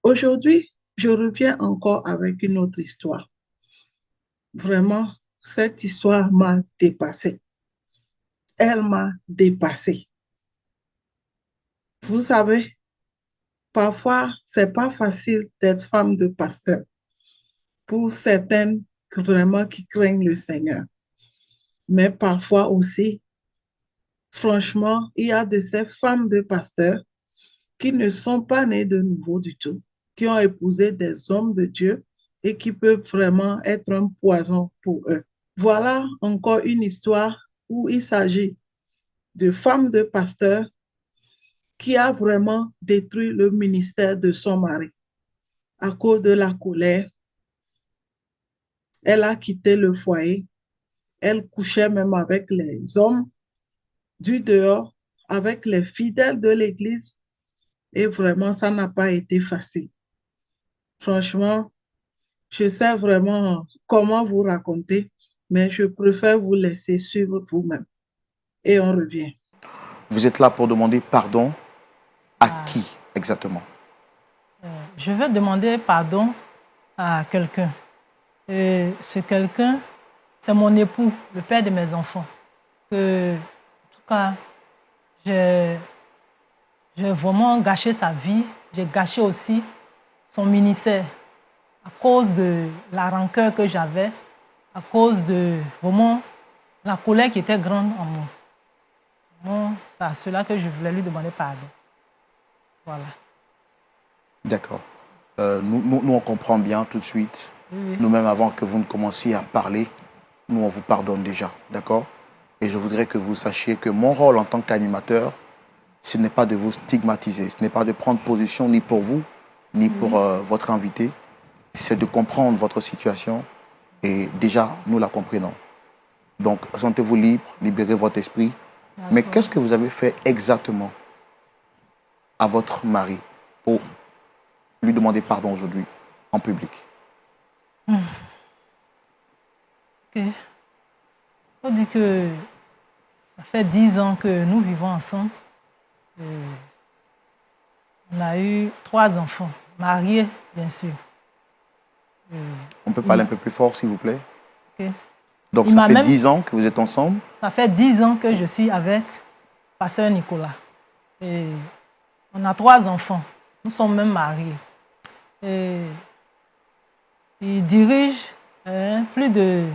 Aujourd'hui, je reviens encore avec une autre histoire. Vraiment, cette histoire m'a dépassée. Elle m'a dépassée. Vous savez, parfois, c'est pas facile d'être femme de pasteur pour certaines vraiment qui craignent le Seigneur. Mais parfois aussi, franchement, il y a de ces femmes de pasteurs qui ne sont pas nées de nouveau du tout, qui ont épousé des hommes de Dieu et qui peuvent vraiment être un poison pour eux. Voilà encore une histoire où il s'agit de femmes de pasteur qui a vraiment détruit le ministère de son mari à cause de la colère. Elle a quitté le foyer. Elle couchait même avec les hommes du dehors, avec les fidèles de l'église. Et vraiment, ça n'a pas été facile. Franchement, je sais vraiment comment vous raconter, mais je préfère vous laisser suivre vous-même. Et on revient. Vous êtes là pour demander pardon à Ah, qui exactement? je vais demander pardon à quelqu'un. Et ce quelqu'un, c'est mon époux, le père de mes enfants. Que, en tout cas, j'ai j'ai vraiment gâché sa vie. J'ai gâché aussi son ministère à cause de la rancœur que j'avais, à cause de vraiment la colère qui était grande en moi. Bon, c'est à cela que je voulais lui demander pardon. Voilà. D'accord. Nous, on comprend bien tout de suite. Oui, oui. Nous-mêmes, avant que vous ne commenciez à parler, nous, on vous pardonne déjà. D'accord? Et je voudrais que vous sachiez que mon rôle en tant qu'animateur, ce n'est pas de vous stigmatiser, ce n'est pas de prendre position ni pour vous, ni pour votre invité. C'est de comprendre votre situation et déjà, nous la comprenons. Donc, sentez-vous libre, libérez votre esprit. Mais D'accord. qu'est-ce que vous avez fait exactement à votre mari pour lui demander pardon aujourd'hui en public? Ok. On dit que ça fait 10 ans que nous vivons ensemble. On a eu 3 enfants, mariés, bien sûr. On peut Il parler un m'a, peu plus fort, s'il vous plaît? ok. Donc, Il ça m'a fait même, 10 ans que vous êtes ensemble. ça fait 10 ans que je suis avec Pasteur Nicolas. Et on a 3 enfants. Nous sommes même mariés. Et il dirige plus de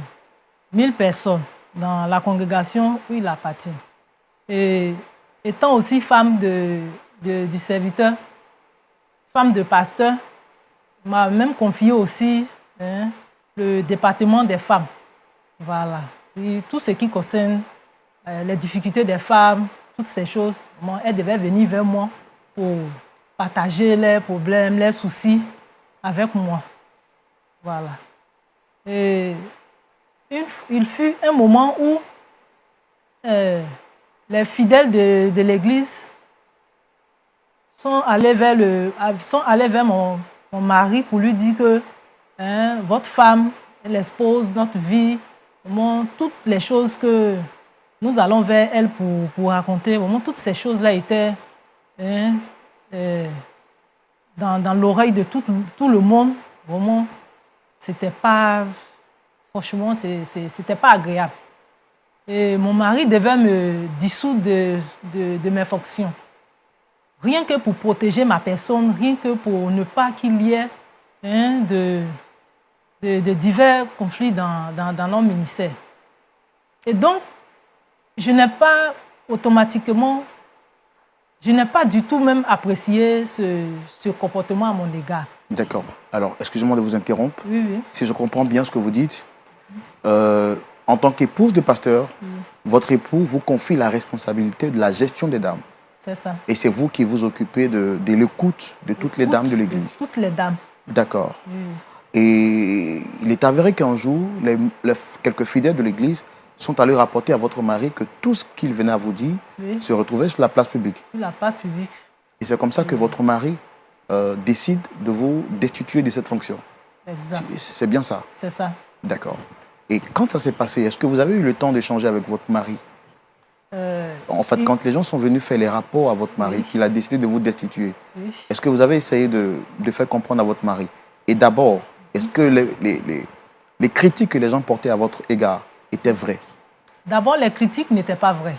1000 personnes dans la congrégation où il appartient. Et étant aussi femme du serviteur, femme de pasteur, m'a même confié aussi le département des femmes. Voilà. Et tout ce qui concerne les difficultés des femmes, toutes ces choses, bon, elle devait venir vers moi pour partager leurs problèmes, leurs soucis avec moi. Voilà. Et il fut un moment où euh, les fidèles de l'Église sont allés vers mon mari pour lui dire que votre femme, elle expose notre vie, vraiment, toutes les choses que nous allons vers elle pour raconter, vraiment, toutes ces choses-là étaient hein, euh, dans l'oreille de tout le monde. Vraiment, c'était pas, franchement, c'était pas agréable. Et mon mari devait me dissoudre de mes fonctions. Rien que pour protéger ma personne, rien que pour ne pas qu'il y ait de divers conflits dans leur ministère. Et donc, je n'ai pas automatiquement, je n'ai pas du tout même apprécié ce comportement à mon égard. D'accord. Alors, excusez-moi de vous interrompre. Oui, oui. Si je comprends bien ce que vous dites, en tant qu'épouse de pasteur, votre époux vous confie la responsabilité de la gestion des dames. C'est ça. Et c'est vous qui vous occupez de l'écoute de toutes les dames de l'Église. Toutes les dames. D'accord. Oui. Et il est avéré qu'un jour, quelques fidèles de l'Église sont allés rapporter à votre mari que tout ce qu'il venait à vous dire Oui. se retrouvait sur la place publique. Sur la place publique. Et c'est comme ça que votre mari décide de vous destituer de cette fonction. Exact. C'est bien ça? C'est ça. D'accord. Et quand ça s'est passé, est-ce que vous avez eu le temps d'échanger avec votre mari? en fait, quand les gens sont venus faire les rapports à votre mari, qu'il a décidé de vous destituer, Oui. est-ce que vous avez essayé de faire comprendre à votre mari? Et d'abord, est-ce que les critiques que les gens portaient à votre égard étaient vraies? D'abord, les critiques n'étaient pas vraies.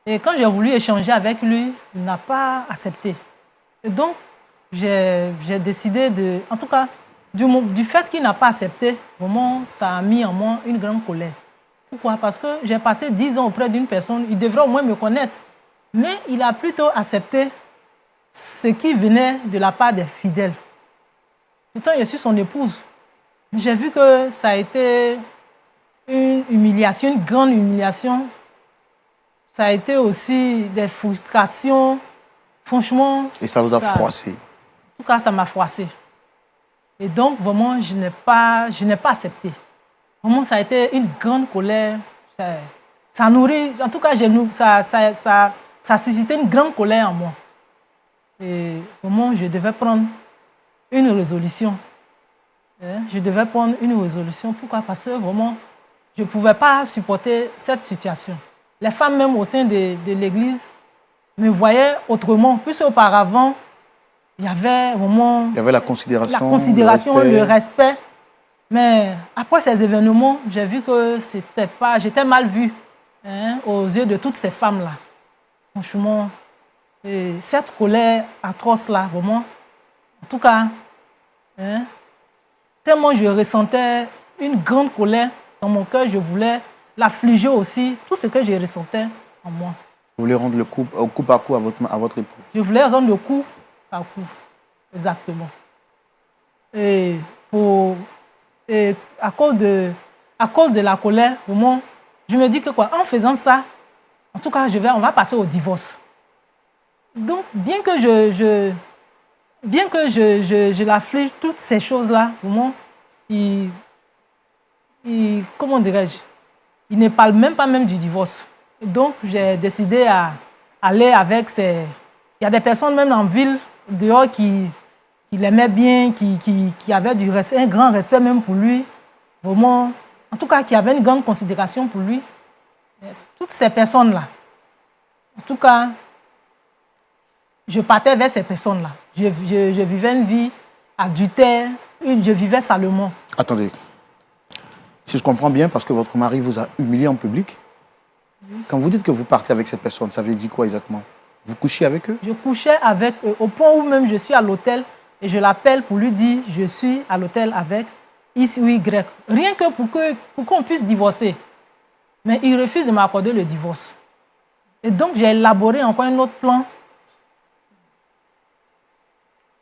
Et quand j'ai voulu échanger avec lui, il n'a pas accepté. Et donc, j'ai décidé de... En tout cas, du fait qu'il n'a pas accepté, vraiment, ça a mis en moi une grande colère. Pourquoi? Parce que j'ai passé 10 ans auprès d'une personne, il devrait au moins me connaître. Mais il a plutôt accepté ce qui venait de la part des fidèles. Pourtant, je suis son épouse. J'ai vu que ça a été une humiliation, une grande humiliation. Ça a été aussi des frustrations. Franchement... Et ça vous a froissé? En tout cas, ça m'a froissé. Et donc, vraiment, je n'ai pas accepté. Vraiment, ça a été une grande colère. Ça nourrit... En tout cas, ça a suscité une grande colère en moi. Et vraiment, je devais prendre une résolution. Je devais prendre une résolution. Pourquoi? Parce que vraiment, je ne pouvais pas supporter cette situation. Les femmes, même au sein de l'église, me voyaient autrement. Puisque auparavant, il y avait vraiment... Il y avait la considération, le respect. Mais après ces événements, j'ai vu que c'était pas... J'étais mal vue aux yeux de toutes ces femmes-là. Franchement, et cette colère atroce-là, vraiment, en tout cas, tellement je ressentais une grande colère dans mon cœur, je voulais l'affliger aussi, tout ce que je ressentais en moi. Vous voulez rendre le coup à coup à votre époux? Je voulais rendre le coup à coup, exactement. Et à cause de la colère, vraiment, je me dis que quoi, en faisant ça, en tout cas, on va passer au divorce. Donc, bien que je l'afflige, toutes ces choses-là, vraiment, comment dirais-je, il ne parle même pas même du divorce. Et donc, j'ai décidé à aller avec ces... Il y a des personnes même en ville, dehors, qui l'aimaient bien, qui avaient un grand respect même pour lui. Vraiment, en tout cas, qui avaient une grande considération pour lui. Toutes ces personnes-là, en tout cas, je partais vers ces personnes-là. Je vivais une vie adultère, je vivais salement. Attendez. Si je comprends bien, parce que votre mari vous a humilié en public, quand vous dites que vous partez avec cette personne, ça veut dire quoi exactement? Vous couchiez avec eux? Je couchais avec eux, au point où même je suis à l'hôtel et je l'appelle pour lui dire je suis à l'hôtel avec X ou Y. Rien que pour qu'on puisse divorcer. Mais il refuse de m'accorder le divorce. Et donc j'ai élaboré encore un autre plan.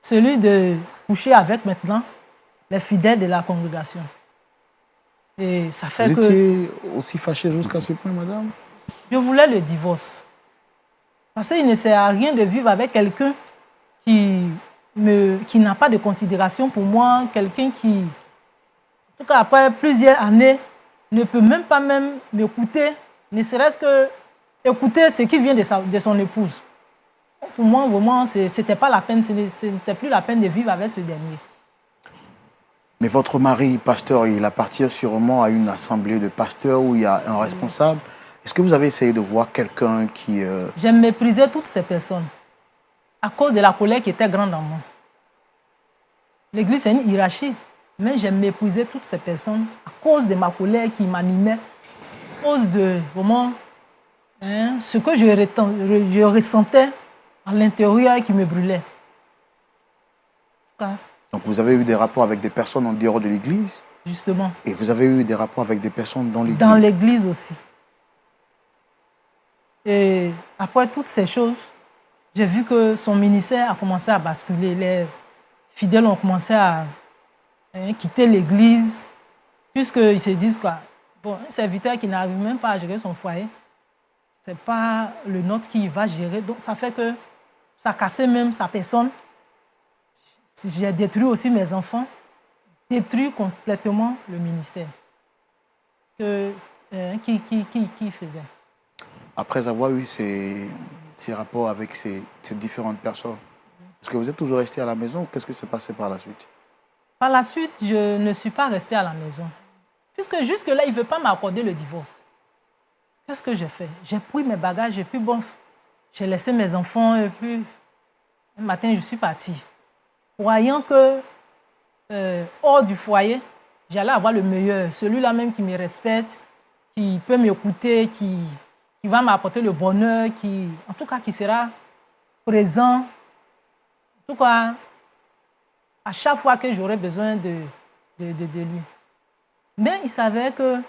Celui de coucher avec maintenant les fidèles de la congrégation. Et ça fait Vous étiez aussi fâché jusqu'à ce point, madame? Je voulais le divorce. Parce qu'il ne sert à rien de vivre avec quelqu'un qui n'a pas de considération pour moi, quelqu'un qui, en tout cas après plusieurs années, ne peut même pas m'écouter, ne serait-ce que écouter ce qui vient de son épouse. Pour moi, vraiment, c'était pas la peine, ce n'était plus la peine de vivre avec ce dernier. Mais votre mari, pasteur, il appartient sûrement à une assemblée de pasteurs où il y a un responsable. Est-ce que vous avez essayé de voir quelqu'un qui... J'ai méprisé toutes ces personnes à cause de la colère qui était grande en moi. L'église, c'est une hiérarchie, mais j'ai méprisé toutes ces personnes à cause de ma colère qui m'animait, à cause de vraiment ce que je ressentais à l'intérieur qui me brûlait. Donc vous avez eu des rapports avec des personnes en dehors de l'église? Justement. Et vous avez eu des rapports avec des personnes dans l'église? Dans l'église aussi. Et après toutes ces choses, j'ai vu que son ministère a commencé à basculer. Les fidèles ont commencé à quitter l'église, puisqu'ils se disent quoi. Bon, un serviteur qui n'arrive même pas à gérer son foyer, ce n'est pas le nôtre qui va gérer. Donc ça fait que ça a cassé même sa personne. J'ai détruit aussi mes enfants, détruit complètement le ministère qui faisait. Après avoir eu ces rapports avec ces différentes personnes, est-ce que vous êtes toujours resté à la maison ou qu'est-ce qui s'est passé par la suite? Par la suite, je ne suis pas restée à la maison. Puisque jusque-là, il ne veut pas m'accorder le divorce. qu'est-ce que j'ai fait? J'ai pris mes bagages et puis bon, j'ai laissé mes enfants et puis un matin, je suis partie. Croyant que hors du foyer, j'allais avoir le meilleur, celui-là même qui me respecte, qui peut m'écouter, qui va m'apporter le bonheur, en tout cas qui sera présent, en tout cas à chaque fois que j'aurai besoin de lui. Mais il savait que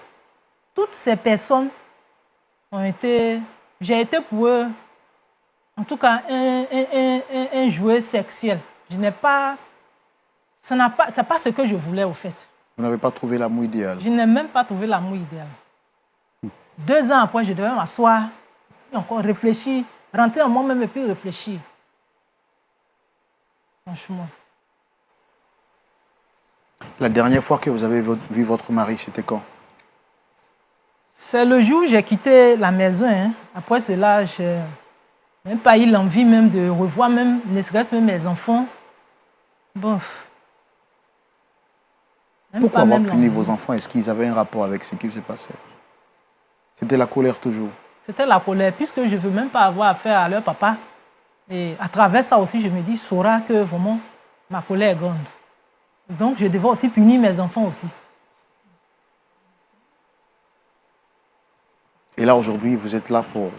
toutes ces personnes j'ai été pour eux, en tout cas, un jouet sexuel. C'est pas ce que je voulais, au fait. Vous n'avez pas trouvé l'amour idéal? Je n'ai même pas trouvé l'amour idéal. 2 ans après, je devais m'asseoir, encore réfléchir, rentrer en moi-même et puis réfléchir. Franchement. La dernière fois que vous avez vu votre mari, c'était quand? C'est le jour où j'ai quitté la maison. Hein. Après cela, je n'ai même pas eu l'envie même de revoir, même, ne serait-ce même mes enfants. Bon. Pourquoi avoir puni vos enfants? Est-ce qu'ils avaient un rapport avec ce qui se passait? C'était la colère toujours? C'était la colère, puisque je ne veux même pas avoir affaire à leur papa. Et à travers ça aussi, je me dis, saura que vraiment ma colère est grande. Donc, je devais aussi punir mes enfants aussi. Et là, aujourd'hui, vous êtes là pour...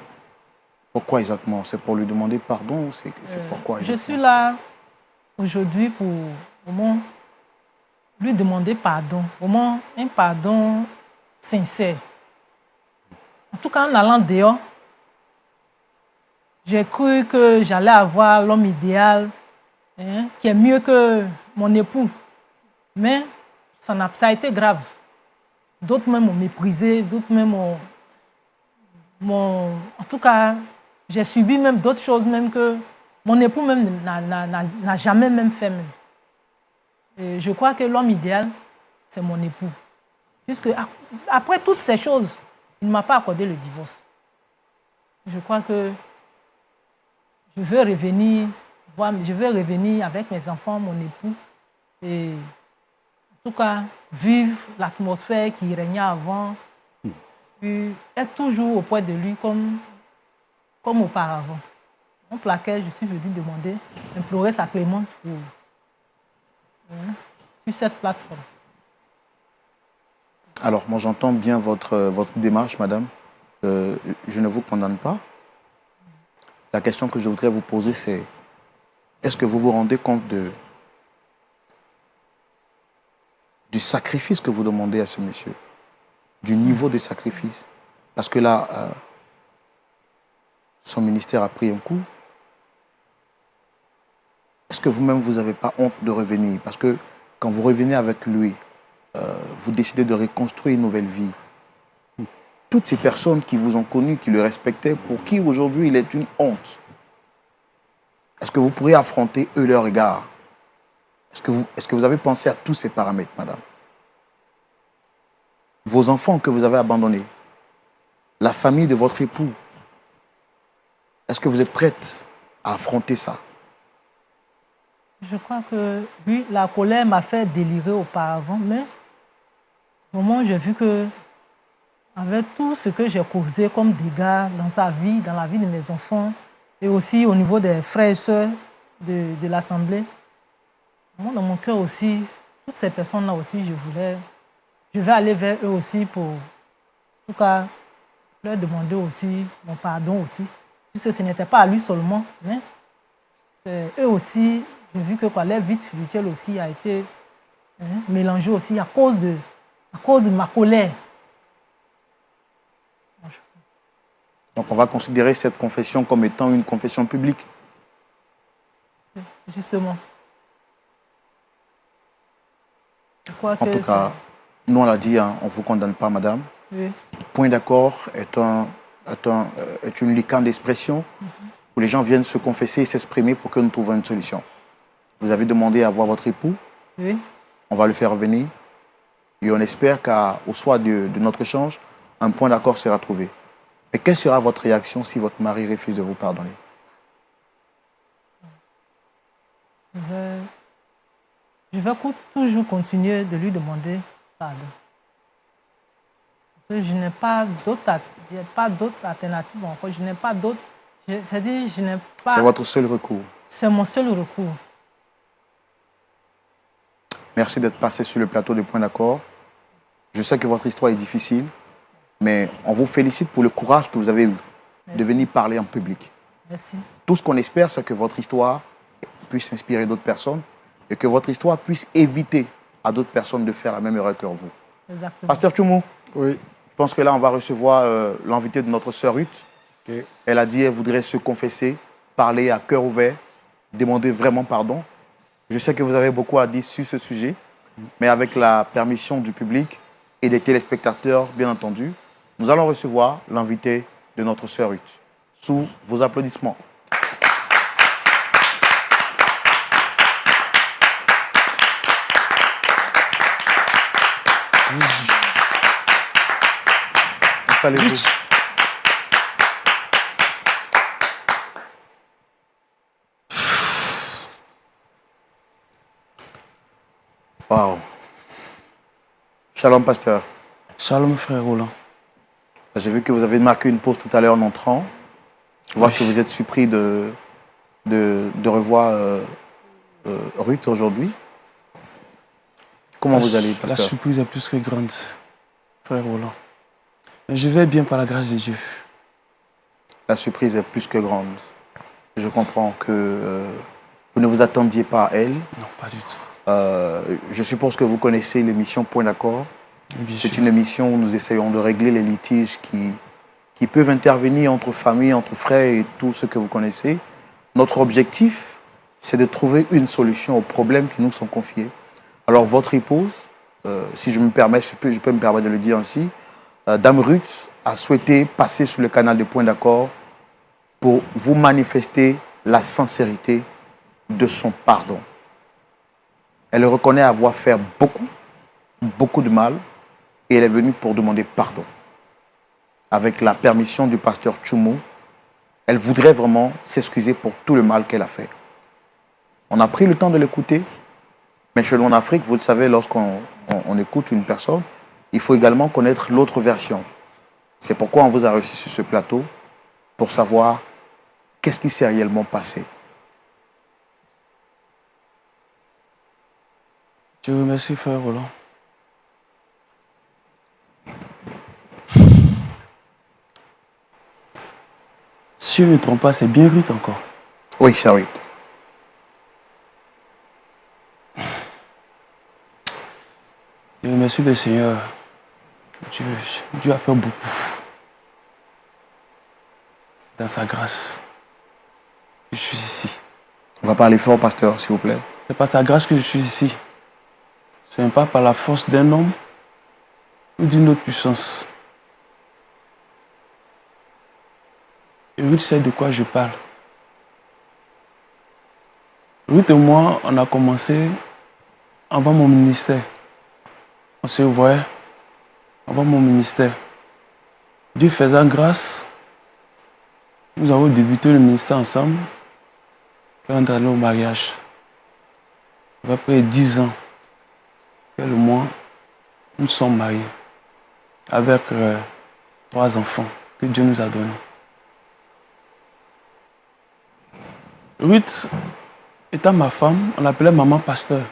Pourquoi exactement? C'est pour lui demander pardon ou c'est pourquoi exactement? Je suis là aujourd'hui pour vraiment lui demander pardon. Vraiment un pardon sincère. En tout cas, en allant dehors, j'ai cru que j'allais avoir l'homme idéal, hein, qui est mieux que mon époux. Mais ça a été grave. D'autres même m'ont méprisé, d'autres même m'ont... En tout cas, j'ai subi même d'autres choses même que mon époux même n'a jamais même fait. Même. Et je crois que l'homme idéal, c'est mon époux. Puisque après toutes ces choses, il ne m'a pas accordé le divorce. Je crois que je veux revenir avec mes enfants, mon époux, et en tout cas, vivre l'atmosphère qui régnait avant, puis être toujours auprès de lui comme auparavant. Pour laquelle je suis venue demander, implorer sa clémence sur cette plateforme. Alors, moi, j'entends bien votre démarche, madame. Je ne vous condamne pas. La question que je voudrais vous poser, c'est est-ce que vous vous rendez compte du sacrifice que vous demandez à ce monsieur? Du niveau de sacrifice? Parce que là, son ministère a pris un coup. Est-ce que vous-même, vous n'avez pas honte de revenir? Parce que quand vous revenez avec lui, vous décidez de reconstruire une nouvelle vie. Toutes ces personnes qui vous ont connu, qui le respectaient, pour qui aujourd'hui il est une honte, est-ce que vous pourriez affronter eux leur regard? Est-ce que vous avez pensé à tous ces paramètres, madame? Vos enfants que vous avez abandonnés, la famille de votre époux, est-ce que vous êtes prête à affronter ça? Je crois que oui, la colère m'a fait délirer auparavant, mais au moment où j'ai vu que, avec tout ce que j'ai causé comme dégâts dans sa vie, dans la vie de mes enfants, et aussi au niveau des frères et sœurs de l'Assemblée, dans mon cœur aussi, toutes ces personnes-là aussi, je vais aller vers eux aussi pour, en tout cas, leur demander aussi mon pardon aussi, puisque ce n'était pas à lui seulement, mais c'est eux aussi. J'ai vu que leur vie spirituelle aussi a été mélangée aussi à cause de ma colère. Donc on va considérer cette confession comme étant une confession publique. Justement. En tout cas, nous on l'a dit, hein, on ne vous condamne pas, madame. Oui. Point d'accord est une licorne d'expression où les gens viennent se confesser et s'exprimer pour que nous trouvions une solution. Vous avez demandé à voir votre époux. Oui. On va le faire revenir. Et on espère qu'au soir de notre échange, un point d'accord sera trouvé. Mais quelle sera votre réaction si votre mari refuse de vous pardonner? Je vais toujours continuer de lui demander pardon. Parce que je n'ai pas d'autre alternative encore. Je n'ai pas d'autre. C'est-à-dire, je n'ai pas. C'est votre seul recours. C'est mon seul recours. Merci d'être passé sur le plateau de Point d'accord. Je sais que votre histoire est difficile, mais on vous félicite pour le courage que vous avez eu de venir parler en public. Merci. Tout ce qu'on espère, c'est que votre histoire puisse inspirer d'autres personnes et que votre histoire puisse éviter à d'autres personnes de faire la même erreur que vous. Exactement. Pasteur Tchoumou, Oui. je pense que là, on va recevoir l'invité de notre sœur Ruth. Ok. Elle a dit qu'elle voudrait se confesser, parler à cœur ouvert, demander vraiment pardon. Je sais que vous avez beaucoup à dire sur ce sujet, mais avec la permission du public et des téléspectateurs, bien entendu, nous allons recevoir l'invité de notre sœur Ruth. Sous vos applaudissements. Installez-vous. Wow. Shalom, pasteur. Shalom, frère Roland. J'ai vu que vous avez marqué une pause tout à l'heure en entrant. Je vois que vous êtes surpris de revoir Ruth aujourd'hui. Comment vous allez, La pasteur? surprise est plus que grande, frère Roland. Mais je vais bien par la grâce de Dieu. La surprise est plus que grande. Je comprends que vous ne vous attendiez pas à elle. Non, pas du tout. Je suppose que vous connaissez l'émission Point d'accord. Bien C'est sûr. une émission où nous essayons de régler les litiges qui peuvent intervenir entre familles, entre frères et tout ce que vous connaissez. Notre objectif, c'est de trouver une solution aux problèmes qui nous sont confiés. Alors, votre épouse, si je me permets, je peux me permettre de le dire ainsi, Dame Ruth a souhaité passer sur le canal de Point d'accord pour vous manifester la sincérité de son pardon. Elle reconnaît avoir fait beaucoup de mal et elle est venue pour demander pardon. Avec la permission du pasteur Tchoumou, elle voudrait vraiment s'excuser pour tout le mal qu'elle a fait. On a pris le temps de l'écouter, mais chez nous en Afrique, vous le savez, lorsqu'on écoute une personne, il faut également connaître l'autre version. C'est pourquoi on vous a reçu sur ce plateau, pour savoir qu'est-ce qui s'est réellement passé. Je vous remercie, frère Roland. Si je ne me trompe pas, c'est bien Ruth encore. Oui, cher Ruth. Je remercie le Seigneur. Dieu a fait beaucoup. Dans sa grâce, je suis ici. On va parler fort, pasteur, s'il vous plaît. C'est par sa grâce que je suis ici. Ce n'est pas par la force d'un homme ou d'une autre puissance. Et Ruth sait de quoi je parle. Ruth et moi, on a commencé avant mon ministère. On se voyait avant mon ministère. Dieu faisant grâce, nous avons débuté le ministère ensemble et on est allé au mariage. Après 10 ans, quelques mois, nous sommes mariés avec 3 enfants que Dieu nous a donnés. Ruth, étant ma femme, on l'appelait maman pasteur.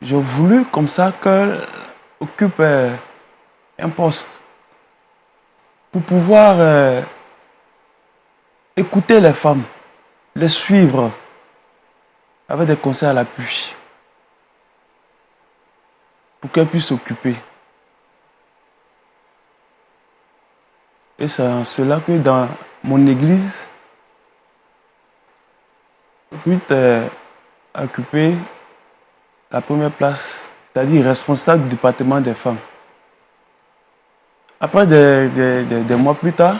J'ai voulu comme ça qu'elle occupe un poste pour pouvoir écouter les femmes, les suivre avec des conseils à l'appui pour qu'elle puisse s'occuper. Et c'est en cela que dans mon église, Ruth a occupé la première place, c'est-à-dire responsable du département des femmes. Après des mois plus tard,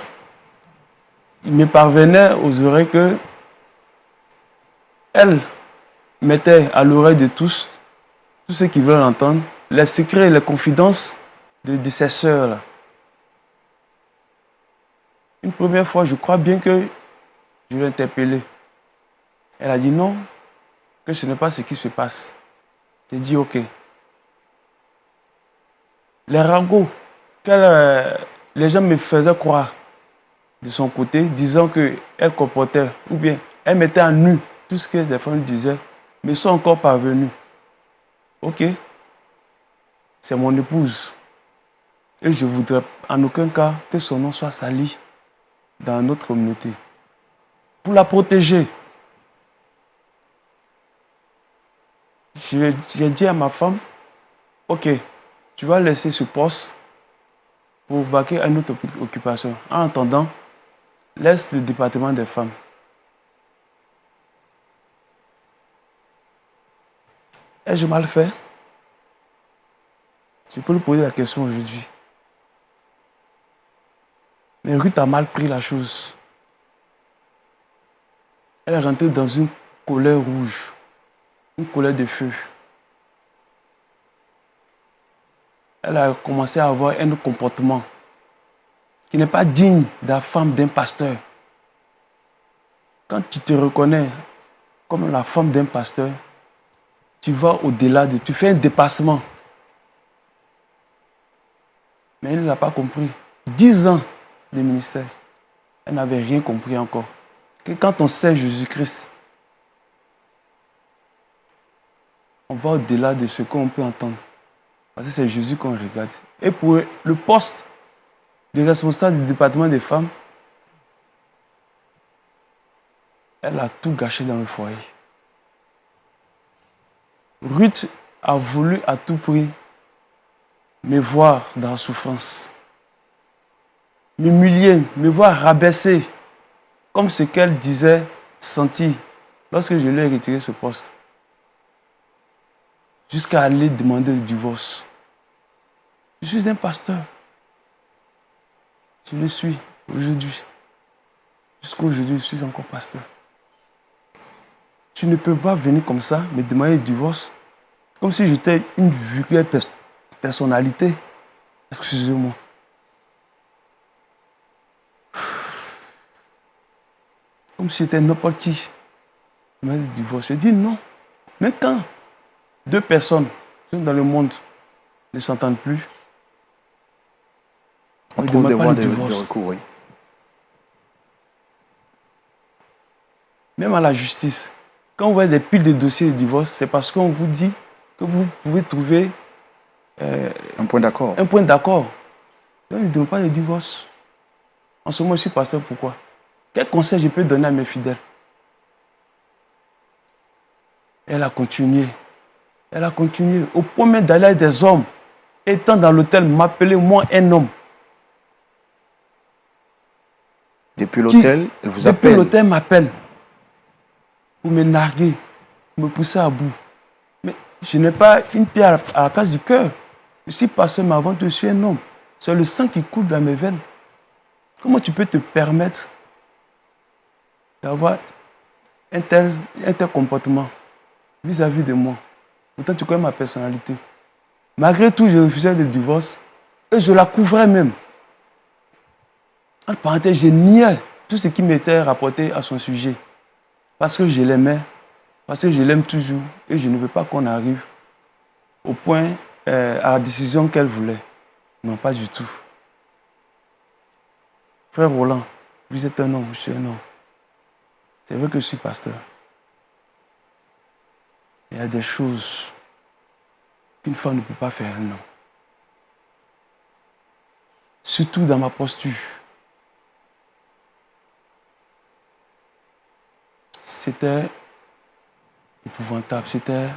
il me parvenait aux oreilles que elle mettait à l'oreille de tous ceux qui veulent l'entendre, les secrets et les confidences de ses sœurs. Une première fois, je crois bien que je l'ai interpellée. Elle a dit non, que ce n'est pas ce qui se passe. J'ai dit ok. Les ragots les gens me faisaient croire de son côté, disant qu'elle comportait, ou bien elle mettait en nu tout ce que les femmes disaient, mais sont encore parvenus. Ok, c'est mon épouse. Et je ne voudrais en aucun cas que son nom soit sali dans notre communauté. Pour la protéger, j'ai dit à ma femme, ok, tu vas laisser ce poste pour vaquer à une autre occupation. En attendant, laisse le département des femmes. Ai-je mal fait? Je peux lui poser la question aujourd'hui. Mais Ruth a mal pris la chose. Elle est rentrée dans une colère rouge, une colère de feu. Elle a commencé à avoir un comportement qui n'est pas digne de la femme d'un pasteur. Quand tu te reconnais comme la femme d'un pasteur, tu vas au-delà tu fais un dépassement. Mais elle n'a pas compris. 10 ans de ministère, elle n'avait rien compris encore. Que quand on sait Jésus-Christ, on va au-delà de ce qu'on peut entendre. Parce que c'est Jésus qu'on regarde. Et pour le poste de responsable du département des femmes, elle a tout gâché dans le foyer. Ruth a voulu à tout prix me voir dans la souffrance, m'humilier, me voir rabaisser, comme ce qu'elle disait sentir lorsque je lui ai retiré ce poste, jusqu'à aller demander le divorce. Je suis un pasteur. Je le suis aujourd'hui. Jusqu'à aujourd'hui, je suis encore pasteur. Tu ne peux pas venir comme ça, me demander le divorce, comme si j'étais une vulgaire personnalité. Excusez-moi. Comme si j'étais n'importe qui. Me demander le divorce. Je dis non. Mais quand 2 personnes dans le monde ne s'entendent plus, on trouve des voies de recours, oui. Même à la justice, quand vous voyez des piles de dossiers de divorce, c'est parce qu'on vous dit que vous pouvez trouver un point d'accord. Un point d'accord. Donc, ne demande pas de divorce. En ce moment, je suis pasteur, pourquoi? Quel conseil je peux donner à mes fidèles? Elle a continué. Elle a continué au point même d'aller avec des hommes. Étant dans l'hôtel, m'appeler moi un homme. Depuis l'hôtel, elle vous appelle. Depuis l'hôtel, m'appelle pour me narguer, me pousser à bout. Mais je n'ai pas une pierre à la place du cœur. Je suis pasteur, mais avant tout, je suis un homme. C'est le sang qui coule dans mes veines. Comment tu peux te permettre d'avoir un tel comportement vis-à-vis de moi? Pourtant, tu connais ma personnalité. Malgré tout, je refusais le divorce et je la couvrais même. En parenthèse, je niais tout ce qui m'était rapporté à son sujet. Parce que je l'aimais, parce que je l'aime toujours et je ne veux pas qu'on arrive au point, à la décision qu'elle voulait. Non, pas du tout. Frère Roland, vous êtes un homme, je suis un homme. C'est vrai que je suis pasteur. Il y a des choses qu'une femme ne peut pas faire un homme. Surtout dans ma posture. C'était épouvantable, c'était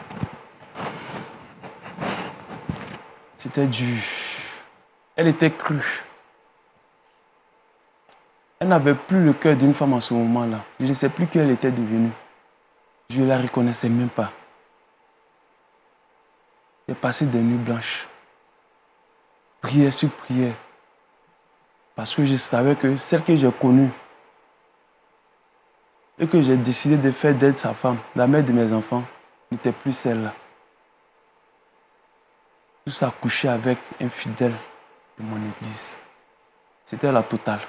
dur. Elle était crue. Elle n'avait plus le cœur d'une femme en ce moment-là. Je ne sais plus qui elle était devenue. Je ne la reconnaissais même pas. J'ai passé des nuits blanches. Prière sur prière. Parce que je savais que celle que j'ai connue et que j'ai décidé de faire d'être sa femme, la mère de mes enfants, n'était plus celle-là. Tout ça couché avec un fidèle de mon église. C'était la totale.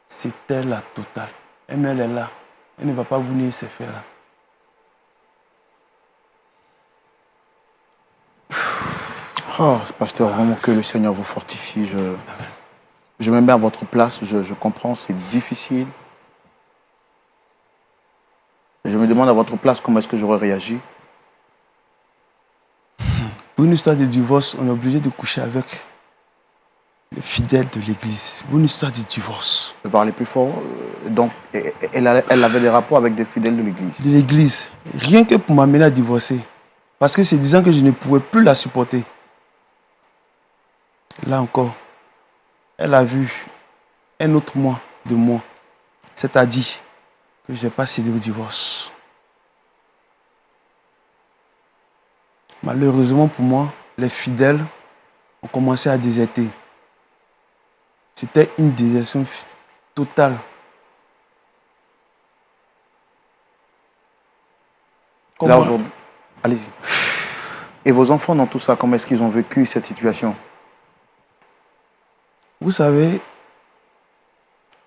C'était la totale. Elle est là. Elle ne va pas vous nier ces faits-là. Oh, pasteur, vraiment que le Seigneur vous fortifie. Je me mets à votre place, je comprends, c'est difficile. Je me demande à votre place comment est-ce que j'aurais réagi. Pour une histoire de divorce, on est obligé de coucher avec les fidèles de l'église. Pour une histoire de divorce. Je vais parler plus fort. Donc, elle avait des rapports avec des fidèles de l'église. De l'église. Rien que pour m'amener à divorcer. Parce que c'est disant que je ne pouvais plus la supporter. Là encore, elle a vu un autre moi de moi. C'est-à-dire que je n'ai pas cédé au divorce. Malheureusement pour moi, les fidèles ont commencé à déserter. C'était une désertion totale. Là aujourd'hui, allez-y. Et vos enfants dans tout ça, comment est-ce qu'ils ont vécu cette situation? Vous savez,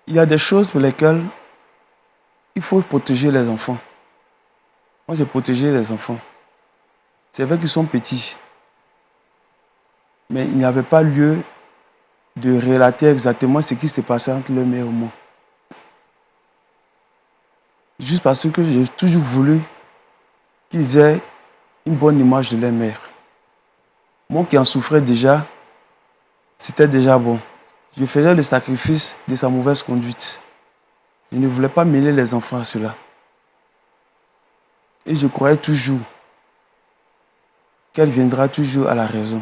il y a des choses pour lesquelles il faut protéger les enfants. Moi, j'ai protégé les enfants. C'est vrai qu'ils sont petits. Mais il n'y avait pas lieu de relater exactement ce qui s'est passé entre leur mère et moi. Juste parce que j'ai toujours voulu qu'ils aient une bonne image de leur mère. Moi qui en souffrais déjà, c'était déjà bon. Je faisais le sacrifice de sa mauvaise conduite. Je ne voulais pas mêler les enfants à cela. Et je croyais toujours qu'elle viendra toujours à la raison.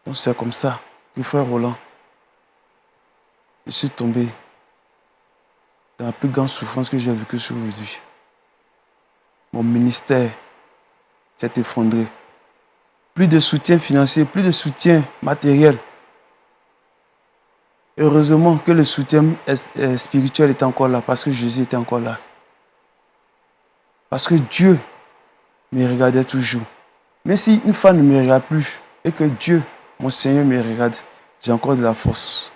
Donc c'est comme ça que frère Roland, je suis tombé dans la plus grande souffrance que j'ai vécue aujourd'hui. Mon ministère s'est effondré. Plus de soutien financier, plus de soutien matériel. Heureusement que le soutien spirituel était encore là, parce que Jésus était encore là. Parce que Dieu me regardait toujours. Mais si une femme ne me regarde plus et que Dieu, mon Seigneur, me regarde, j'ai encore de la force.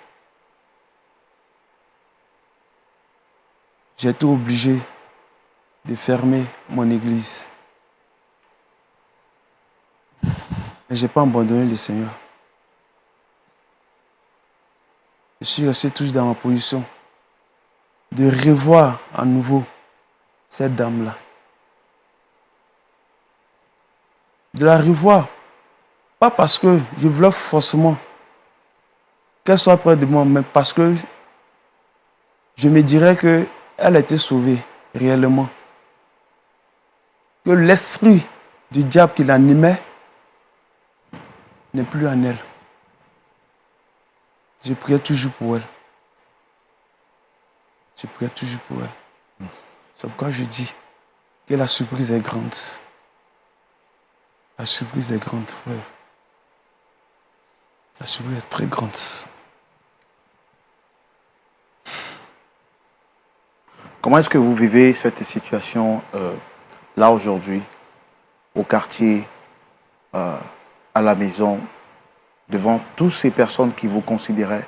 J'ai été obligé de fermer mon église. Mais je n'ai pas abandonné le Seigneur. Je suis resté toujours dans ma position de revoir à nouveau cette dame-là. De la revoir, pas parce que je voulais forcément qu'elle soit près de moi, mais parce que je me dirais qu'elle a été sauvée réellement. Que l'esprit du diable qui l'animait n'est plus en elle. Je priais toujours pour elle. Je priais toujours pour elle. C'est pourquoi je dis que la surprise est grande. La surprise est grande, frère. La surprise est très grande. Comment est-ce que vous vivez cette situation là aujourd'hui, au quartier, à la maison, devant toutes ces personnes qui vous considéraient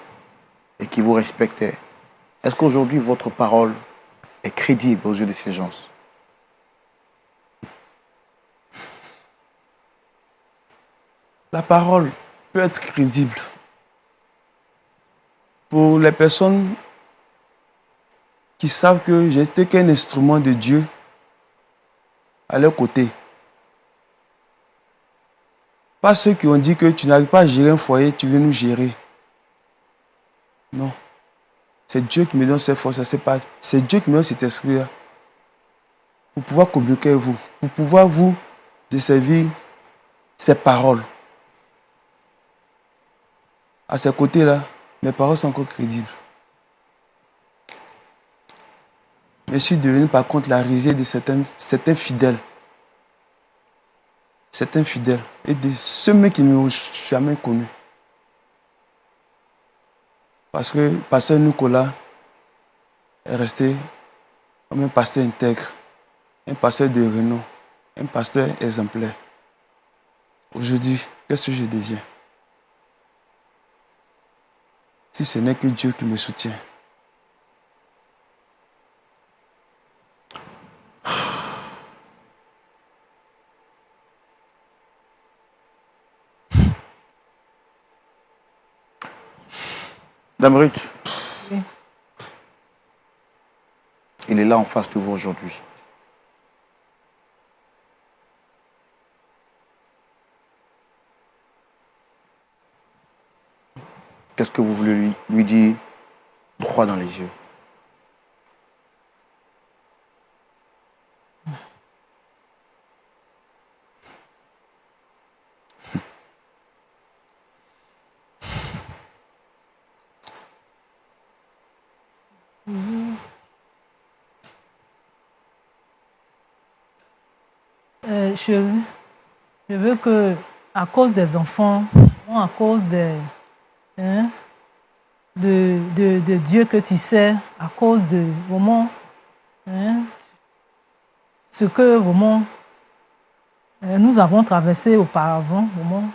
et qui vous respectaient? Est-ce qu'aujourd'hui votre parole est crédible aux yeux de ces gens? La parole peut être crédible pour les personnes qui savent que j'étais qu'un instrument de Dieu à leur côté. Pas ceux qui ont dit que tu n'arrives pas à gérer un foyer, tu veux nous gérer. Non. C'est Dieu qui me donne cette force, c'est Dieu qui me donne cet esprit-là pour pouvoir communiquer avec vous, pour pouvoir vous desservir ces paroles. À ces côtés-là, mes paroles sont encore crédibles. Mais je suis devenu par contre la risée de certains fidèles. Certains fidèles et de ceux qui ne m'ont jamais connu. Parce que pasteur Nicolas est resté comme un pasteur intègre, un pasteur de renom, un pasteur exemplaire. Aujourd'hui, qu'est-ce que je deviens? Si ce n'est que Dieu qui me soutient. Dame Ruth, Oui. il est là en face de vous aujourd'hui. Qu'est-ce que vous voulez lui dire droit dans les yeux? Je veux que, à cause des enfants, ou à cause hein, de Dieu que tu sais, à cause de vraiment, hein, ce que vraiment nous avons traversé auparavant, vraiment,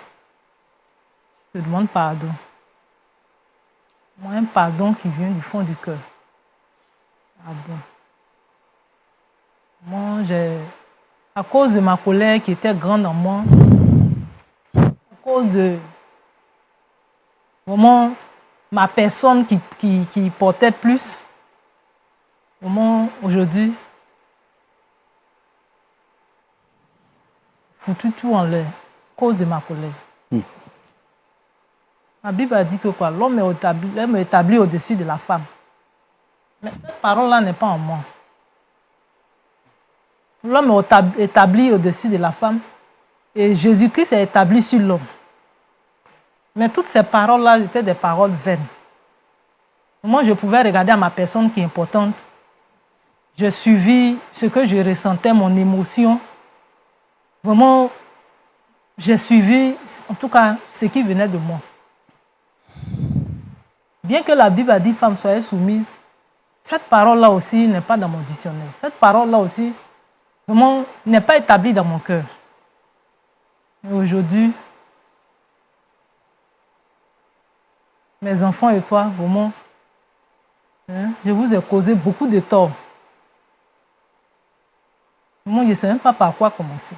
je te demande pardon. Moi, un pardon qui vient du fond du cœur. Pardon. Moi, à cause de ma colère qui était grande en moi, à cause de vraiment ma personne qui portait plus, vraiment aujourd'hui, foutu tout en l'air, à cause de ma colère. La Bible a dit que quoi? L'homme est établi au-dessus de la femme. Mais cette parole-là n'est pas en moi. L'homme est établi au-dessus de la femme et Jésus-Christ est établi sur l'homme. Mais toutes ces paroles-là étaient des paroles vaines. Moi, je pouvais regarder à ma personne qui est importante. Je suivis ce que je ressentais, mon émotion. Vraiment, j'ai suivi, en tout cas, ce qui venait de moi. Bien que la Bible a dit « Femme, soyez soumise », cette parole-là aussi n'est pas dans mon dictionnaire. Cette parole-là aussi, vraiment, n'est pas établie dans mon cœur. Et aujourd'hui, mes enfants et toi, vraiment, hein, je vous ai causé beaucoup de tort. Moi, je ne sais même pas par quoi commencer.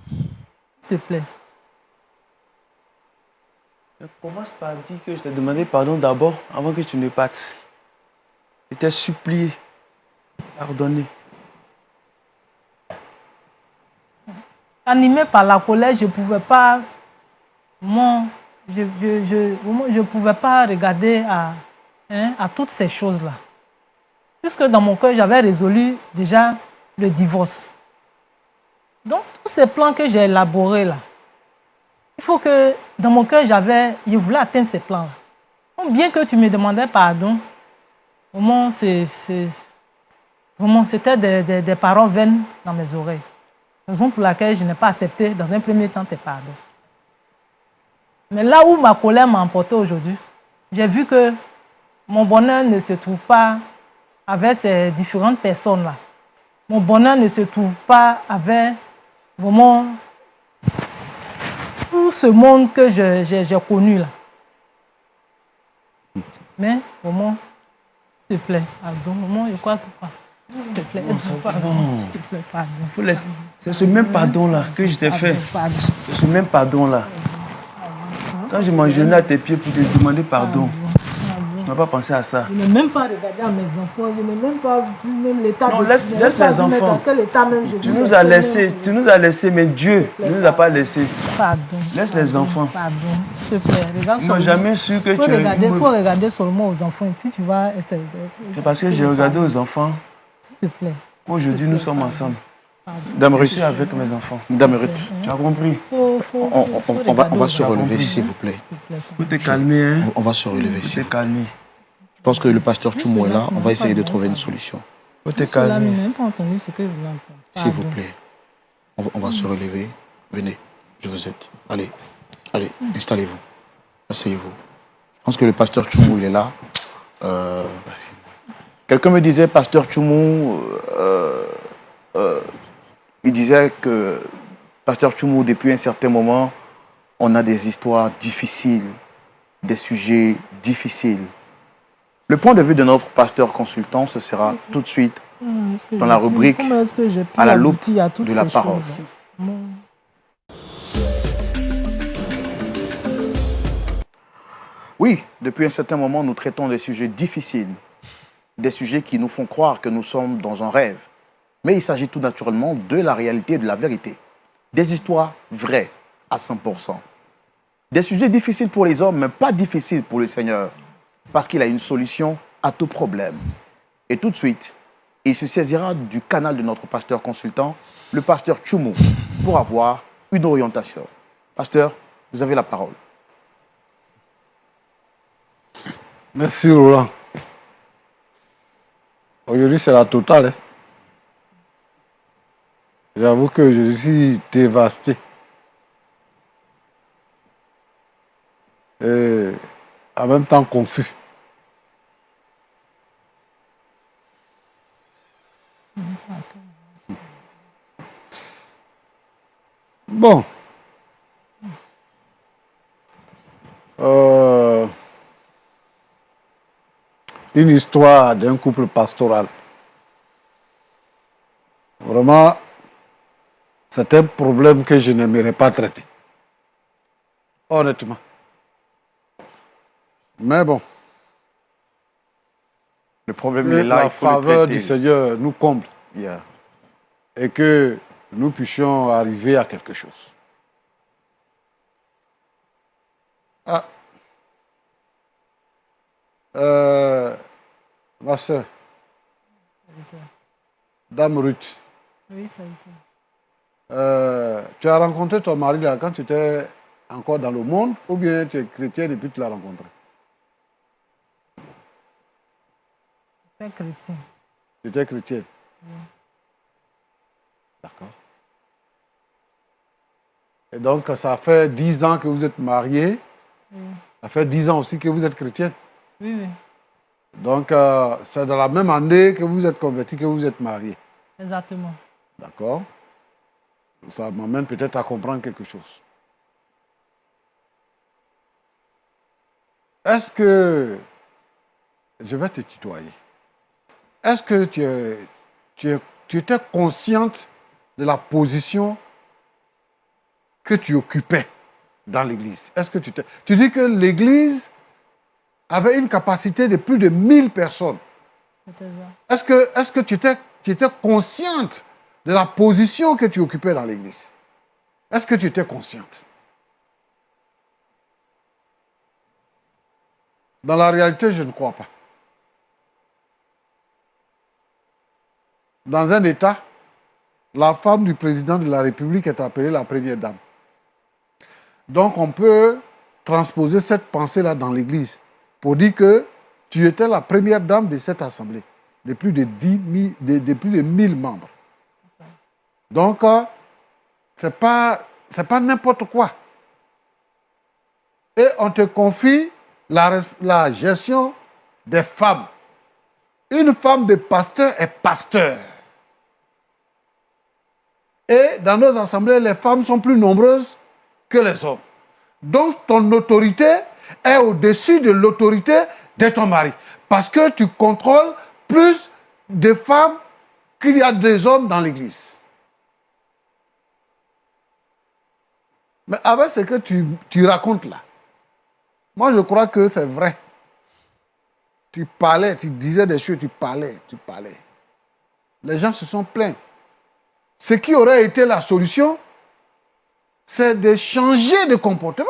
S'il te plaît. Commence par dire que je t'ai demandé pardon d'abord, avant que tu ne partes. Je t'ai supplié, pardonner. Animé par la colère, je ne pouvais pas, moi, je pouvais pas regarder à toutes ces choses-là. Puisque dans mon cœur, j'avais résolu déjà le divorce. Donc, tous ces plans que j'ai élaborés là, il faut que dans mon cœur, je voulais atteindre ces plans-là. Donc, bien que tu me demandais pardon, vraiment, c'était des paroles vaines dans mes oreilles. Raison pour laquelle je n'ai pas accepté dans un premier temps tes pardons. Mais là où ma colère m'a emporté aujourd'hui, j'ai vu que mon bonheur ne se trouve pas avec ces différentes personnes-là. Mon bonheur ne se trouve pas avec vraiment tout ce monde que j'ai connu là. Mais vraiment, s'il te plaît, pardon, vraiment, je crois que quoi. S'il te plaît, pardon. S'il te plaît, pardon. C'est ce même pardon-là que je t'ai fait. C'est ce même pardon-là. Quand je m'agenouille à tes pieds pour te demander pardon, je n'ai pas pensé à ça. Je n'ai même pas regardé à mes enfants, je n'ai même pas vu même l'état Non, laisse les enfants. Tu nous as laissé, mais Dieu ne nous a pas laissé. Pardon. Laisse les enfants. Pardon, s'il te plaît, regarde. Ils n'ont jamais su que tu es... Il faut regarder seulement aux enfants et puis tu vas essayer. C'est parce que j'ai regardé aux enfants. S'il te plaît. Aujourd'hui, nous sommes ensemble. Dame Ruth. Je suis avec mes enfants. Dame Ruth. Tu as compris? On va se relever, s'il vous plaît. Il faut te calmer. Hein? On va se relever, s'il vous plaît. Calmer. Je pense que le pasteur Tchoumou est là. On va essayer de trouver une solution. Il faut te calmer. Je n'ai même pas entendu ce que je voulais entendre. S'il vous plaît. On va se relever. Venez, je vous aide. Allez, installez-vous. Asseyez-vous. Je pense que le pasteur Tchoumou, il est là. Quelqu'un me disait, pasteur Tchoumou, il disait que, pasteur Tchoumou, depuis un certain moment, on a des histoires difficiles, des sujets difficiles. Le point de vue de notre pasteur consultant, ce sera tout de suite dans la rubrique à la loupe de la parole. Oui, depuis un certain moment, nous traitons des sujets difficiles, des sujets qui nous font croire que nous sommes dans un rêve. Mais il s'agit tout naturellement de la réalité et de la vérité. Des histoires vraies à 100%. Des sujets difficiles pour les hommes, mais pas difficiles pour le Seigneur, parce qu'il a une solution à tout problème. Et tout de suite, il se saisira du canal de notre pasteur consultant, le pasteur Tchoumou, pour avoir une orientation. Pasteur, vous avez la parole. Merci Roland. Aujourd'hui, c'est la totale. Hein. J'avoue que je suis dévasté. Et en même temps confus. Bon. Une histoire d'un couple pastoral. Vraiment, c'est un problème que je n'aimerais pas traiter. Honnêtement. Mais bon. Le problème est là, la il faut le faveur traiter. du Seigneur nous comble. Yeah. Et que nous puissions arriver à quelque chose. Ah. Ma soeur, Dame Ruth, Oui, ça a été. tu as rencontré ton mari là quand tu étais encore dans le monde ou bien tu es chrétienne et puis tu l'as rencontré? C'est chrétien. Tu étais chrétienne? Oui. D'accord. Et donc, ça fait 10 ans que vous êtes mariés. Oui. Ça fait 10 ans aussi que vous êtes chrétienne. Oui, oui. Donc, c'est dans la même année que vous êtes convertis, que vous êtes mariés. Exactement. D'accord. Ça m'amène peut-être à comprendre quelque chose. Est-ce que... Je vais te tutoyer. Est-ce que tu étais consciente de la position que tu occupais dans l'Église? Est-ce que tu dis que l'Église avait une capacité de plus de 1000 personnes. C'était ça. Est-ce que tu étais consciente de la position que tu occupais dans l'Église? Est-ce que tu étais consciente? Dans la réalité, je ne crois pas. Dans un État, la femme du président de la République est appelée la première dame. Donc, on peut transposer cette pensée-là dans l'Église pour dire que tu étais la première dame de cette assemblée, de plus de 1000 membres. Donc, c'est pas n'importe quoi. Et on te confie la gestion des femmes. Une femme de pasteur est pasteur. Et dans nos assemblées, les femmes sont plus nombreuses que les hommes. Donc, ton autorité est au-dessus de l'autorité de ton mari. Parce que tu contrôles plus de femmes qu'il y a des hommes dans l'église. Mais avec ce que tu racontes là, moi je crois que c'est vrai. Tu parlais, tu disais des choses, tu parlais. Les gens se sont plaints. Ce qui aurait été la solution, c'est de changer de comportement.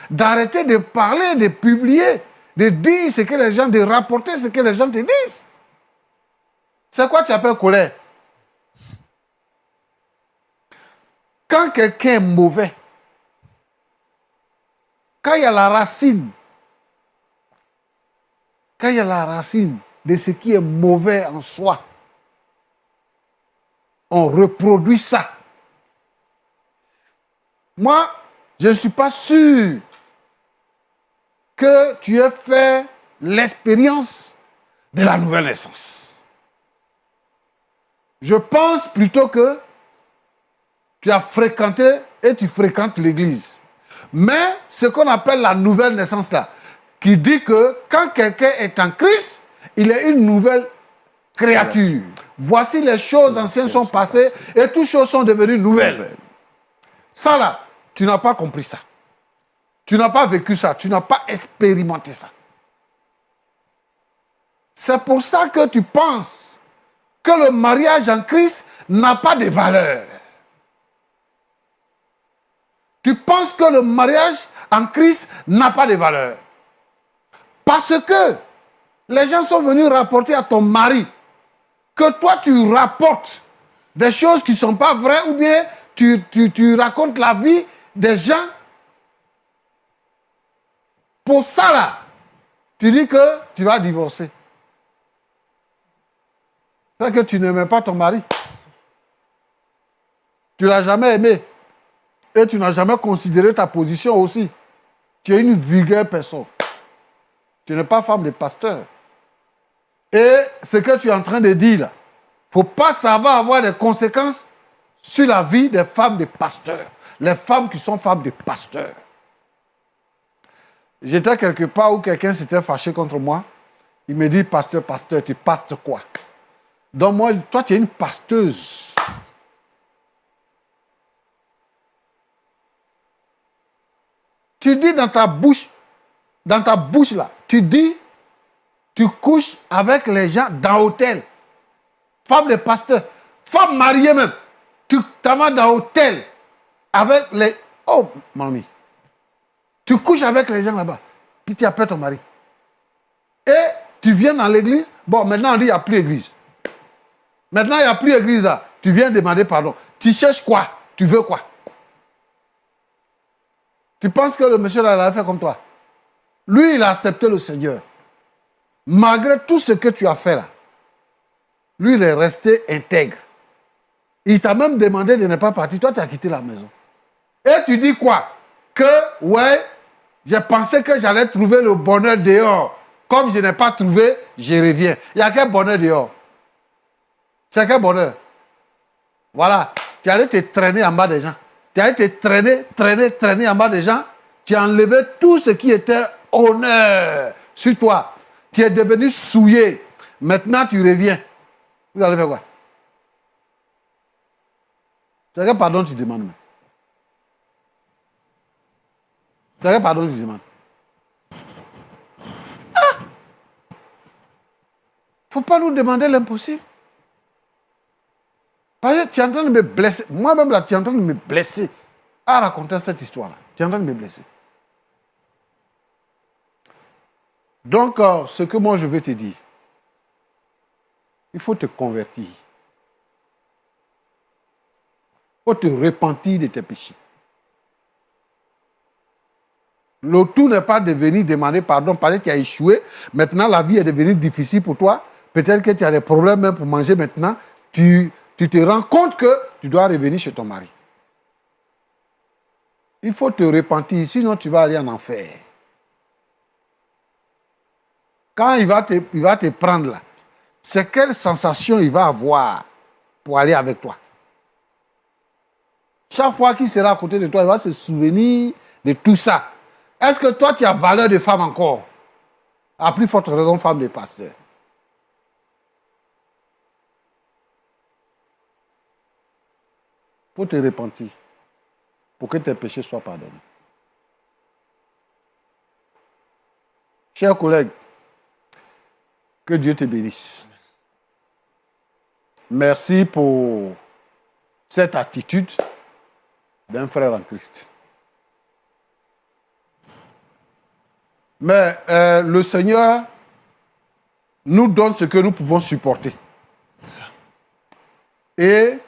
D'arrêter de parler, de publier, de dire ce que les gens, de rapporter ce que les gens te disent. C'est quoi tu appelles colère? Quand quelqu'un est mauvais, quand il y a la racine de ce qui est mauvais en soi, on reproduit ça. Moi, je ne suis pas sûr que tu aies fait l'expérience de la nouvelle naissance. Je pense plutôt que tu as fréquenté et tu fréquentes l'église. Mais ce qu'on appelle la nouvelle naissance là, qui dit que quand quelqu'un est en Christ, il est une nouvelle créature. Voici les choses anciennes sont passées et toutes choses sont devenues nouvelles. Ça là, tu n'as pas compris ça. Tu n'as pas vécu ça, tu n'as pas expérimenté ça. C'est pour ça que tu penses que le mariage en Christ n'a pas de valeur. Tu penses que le mariage en Christ n'a pas de valeur. Parce que les gens sont venus rapporter à ton mari que toi tu rapportes des choses qui ne sont pas vraies ou bien tu racontes la vie des gens. Pour ça là, tu dis que tu vas divorcer. C'est que tu n'aimais pas ton mari. Tu ne l'as jamais aimé. Et tu n'as jamais considéré ta position aussi. Tu es une vulgaire personne. Tu n'es pas femme de pasteur. Et ce que tu es en train de dire là, il ne faut pas savoir avoir des conséquences sur la vie des femmes de pasteurs. Les femmes qui sont femmes de pasteurs. J'étais quelque part où quelqu'un s'était fâché contre moi. Il me dit, pasteur, tu pastes quoi? Donc moi, toi, tu es une pasteuse. Tu dis dans ta bouche là, tu dis, tu couches avec les gens dans l'hôtel. Femme de pasteur, femme mariée même. Tu t'en vas dans l'hôtel avec les... Oh, mamie. Tu couches avec les gens là-bas. Puis tu appelles ton mari. Et tu viens dans l'église. Bon, maintenant on dit, il n'y a plus d'église. Maintenant, il n'y a plus d'église là. Tu viens demander pardon. Tu cherches quoi? Tu veux quoi? Tu penses que le monsieur là, il a fait comme toi? Lui, il a accepté le Seigneur. Malgré tout ce que tu as fait là, lui, il est resté intègre. Il t'a même demandé de ne pas partir. Toi, tu as quitté la maison. Et tu dis quoi? Que, ouais, j'ai pensé que j'allais trouver le bonheur dehors. Comme je n'ai pas trouvé, je reviens. Il y a quel bonheur dehors? C'est quel bonheur? Voilà. Tu allais te traîner en bas des gens. Tu allais te traîner en bas des gens. Tu as enlevé tout ce qui était honneur sur toi. Tu es devenu souillé. Maintenant, tu reviens. Vous allez faire quoi? C'est quel pardon tu demandes? C'est quel pardon tu demandes? Ah! Faut pas nous demander l'impossible. Parce que tu es en train de me blesser. Moi-même, là, tu es en train de me blesser à raconter cette histoire-là. Tu es en train de me blesser. Donc, ce que moi, je veux te dire, il faut te convertir. Il faut te repentir de tes péchés. Le tout n'est pas de venir demander pardon parce que tu as échoué. Maintenant, la vie est devenue difficile pour toi. Peut-être que tu as des problèmes même pour manger maintenant. Tu te rends compte que tu dois revenir chez ton mari. Il faut te repentir, sinon tu vas aller en enfer. Quand il va te prendre là, c'est quelle sensation il va avoir pour aller avec toi? Chaque fois qu'il sera à côté de toi, il va se souvenir de tout ça. Est-ce que toi, tu as valeur de femme encore? À plus forte raison, femme de pasteur. Il faut te repentir pour que tes péchés soient pardonnés. Chers collègues, que Dieu te bénisse. Merci pour cette attitude d'un frère en Christ. Mais le Seigneur nous donne ce que nous pouvons supporter. Et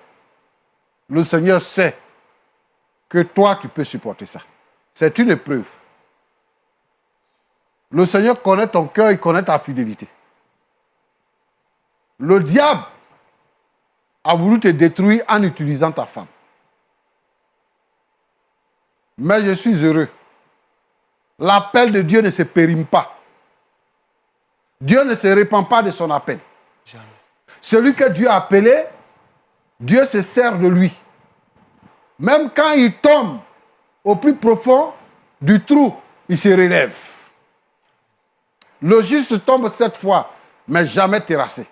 le Seigneur sait que toi, tu peux supporter ça. C'est une épreuve. Le Seigneur connaît ton cœur, il connaît ta fidélité. Le diable a voulu te détruire en utilisant ta femme. Mais je suis heureux. L'appel de Dieu ne se périme pas. Dieu ne se répand pas de son appel. Jamais. Celui que Dieu a appelé, Dieu se sert de lui. Même quand il tombe au plus profond du trou, il se relève. Le juste tombe 7 fois, mais jamais terrassé.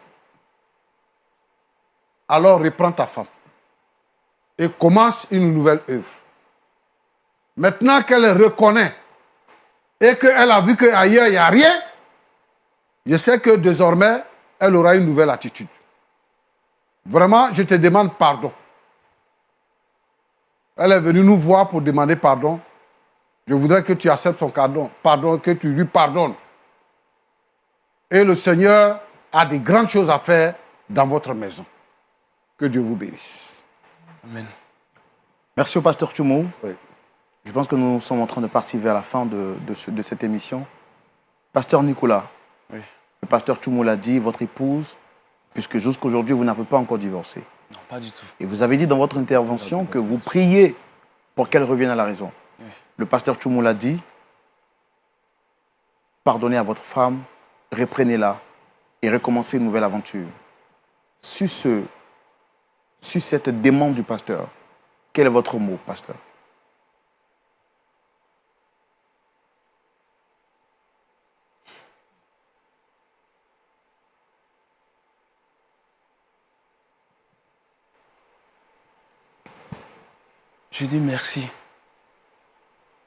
Alors reprends ta femme et commence une nouvelle œuvre. Maintenant qu'elle reconnaît et qu'elle a vu qu'ailleurs, il n'y a rien, je sais que désormais, elle aura une nouvelle attitude. Vraiment, je te demande pardon. Elle est venue nous voir pour demander pardon. Je voudrais que tu acceptes son pardon, que tu lui pardonnes. Et le Seigneur a des grandes choses à faire dans votre maison. Que Dieu vous bénisse. Amen. Merci au pasteur Tchoumou. Oui. Je pense que nous sommes en train de partir vers la fin de cette émission. Pasteur Nicolas, Oui. le pasteur Tchoumou l'a dit, votre épouse, puisque jusqu'aujourd'hui, vous n'avez pas encore divorcé. Non, pas du tout. Et vous avez dit dans votre intervention que vous priez pour qu'elle revienne à la raison. Oui. Le pasteur Tchoumou l'a dit, pardonnez à votre femme, reprenez-la et recommencez une nouvelle aventure. Sur cette demande du pasteur, quel est votre mot, pasteur? Je dis merci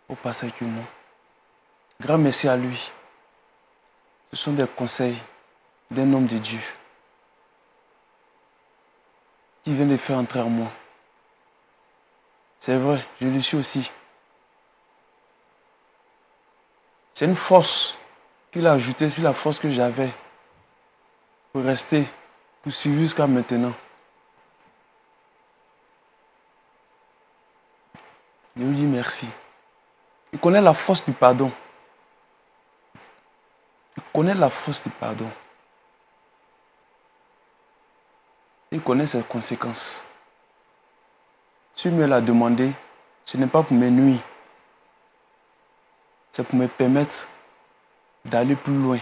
au pasteur Tchoumou. Grand merci à lui. Ce sont des conseils d'un homme de Dieu qui vient de faire entrer en moi. C'est vrai, je le suis aussi. C'est une force qu'il a ajoutée sur la force que j'avais pour rester, pour suivre jusqu'à maintenant. Je lui dis merci. Il connaît la force du pardon. Il connaît la force du pardon. Il connaît ses conséquences. S'il me l'a demandé, ce n'est pas pour me nuire. C'est pour me permettre d'aller plus loin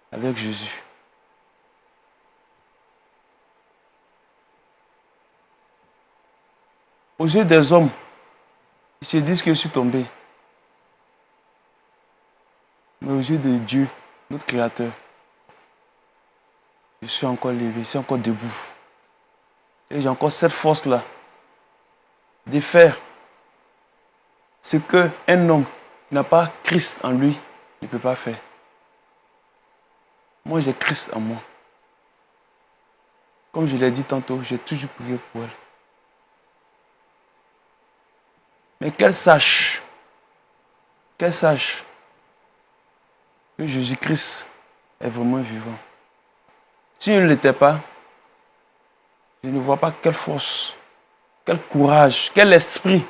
avec Jésus. Aux yeux des hommes, ils se disent que je suis tombé. Mais aux yeux de Dieu, notre Créateur, je suis encore levé, je suis encore debout. Et j'ai encore cette force-là de faire ce qu'un homme qui n'a pas Christ en lui ne peut pas faire. Moi, j'ai Christ en moi. Comme je l'ai dit tantôt, j'ai toujours prié pour elle. Mais qu'elle sache que Jésus-Christ est vraiment vivant. Si je ne l'étais pas, je ne vois pas quelle force, quel courage, quel esprit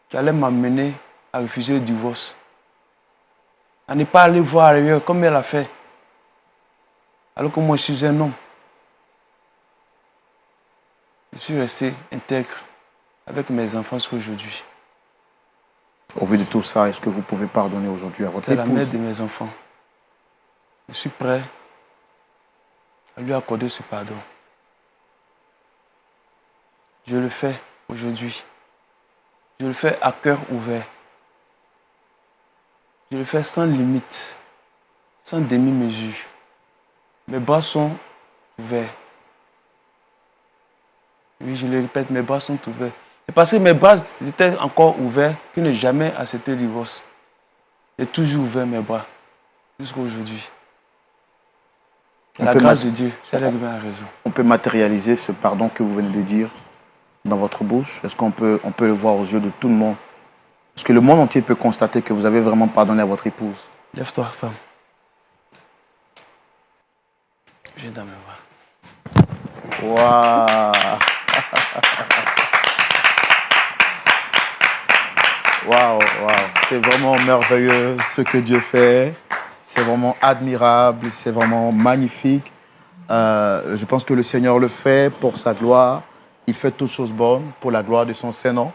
qui allait m'amener à refuser le divorce. À ne pas aller voir ailleurs comme elle a fait. Alors que moi je suis un homme. Je suis resté intègre avec mes enfants jusqu'aujourd'hui. Au vu de tout ça, est-ce que vous pouvez pardonner aujourd'hui à votre C'est épouse? la mère de mes enfants. Je suis prêt à lui accorder ce pardon. Je le fais aujourd'hui. Je le fais à cœur ouvert. Je le fais sans limite, sans demi-mesure. Mes bras sont ouverts. Oui, je le répète, mes bras sont ouverts. Et parce que mes bras étaient encore ouverts, que je n'ai jamais accepté le divorce. J'ai toujours ouvert mes bras, jusqu'à aujourd'hui. La grâce de Dieu, c'est elle qui m'a raison. On peut matérialiser ce pardon que vous venez de dire dans votre bouche? Est-ce qu'on peut le voir aux yeux de tout le monde? Est-ce que le monde entier peut constater que vous avez vraiment pardonné à votre épouse? Lève-toi, femme. Viens dans mes bras. Waouh! Waouh, waouh. C'est vraiment merveilleux ce que Dieu fait. C'est vraiment admirable, c'est vraiment magnifique. Je pense que le Seigneur le fait pour sa gloire. Il fait toutes choses bonnes pour la gloire de son Saint-Nom.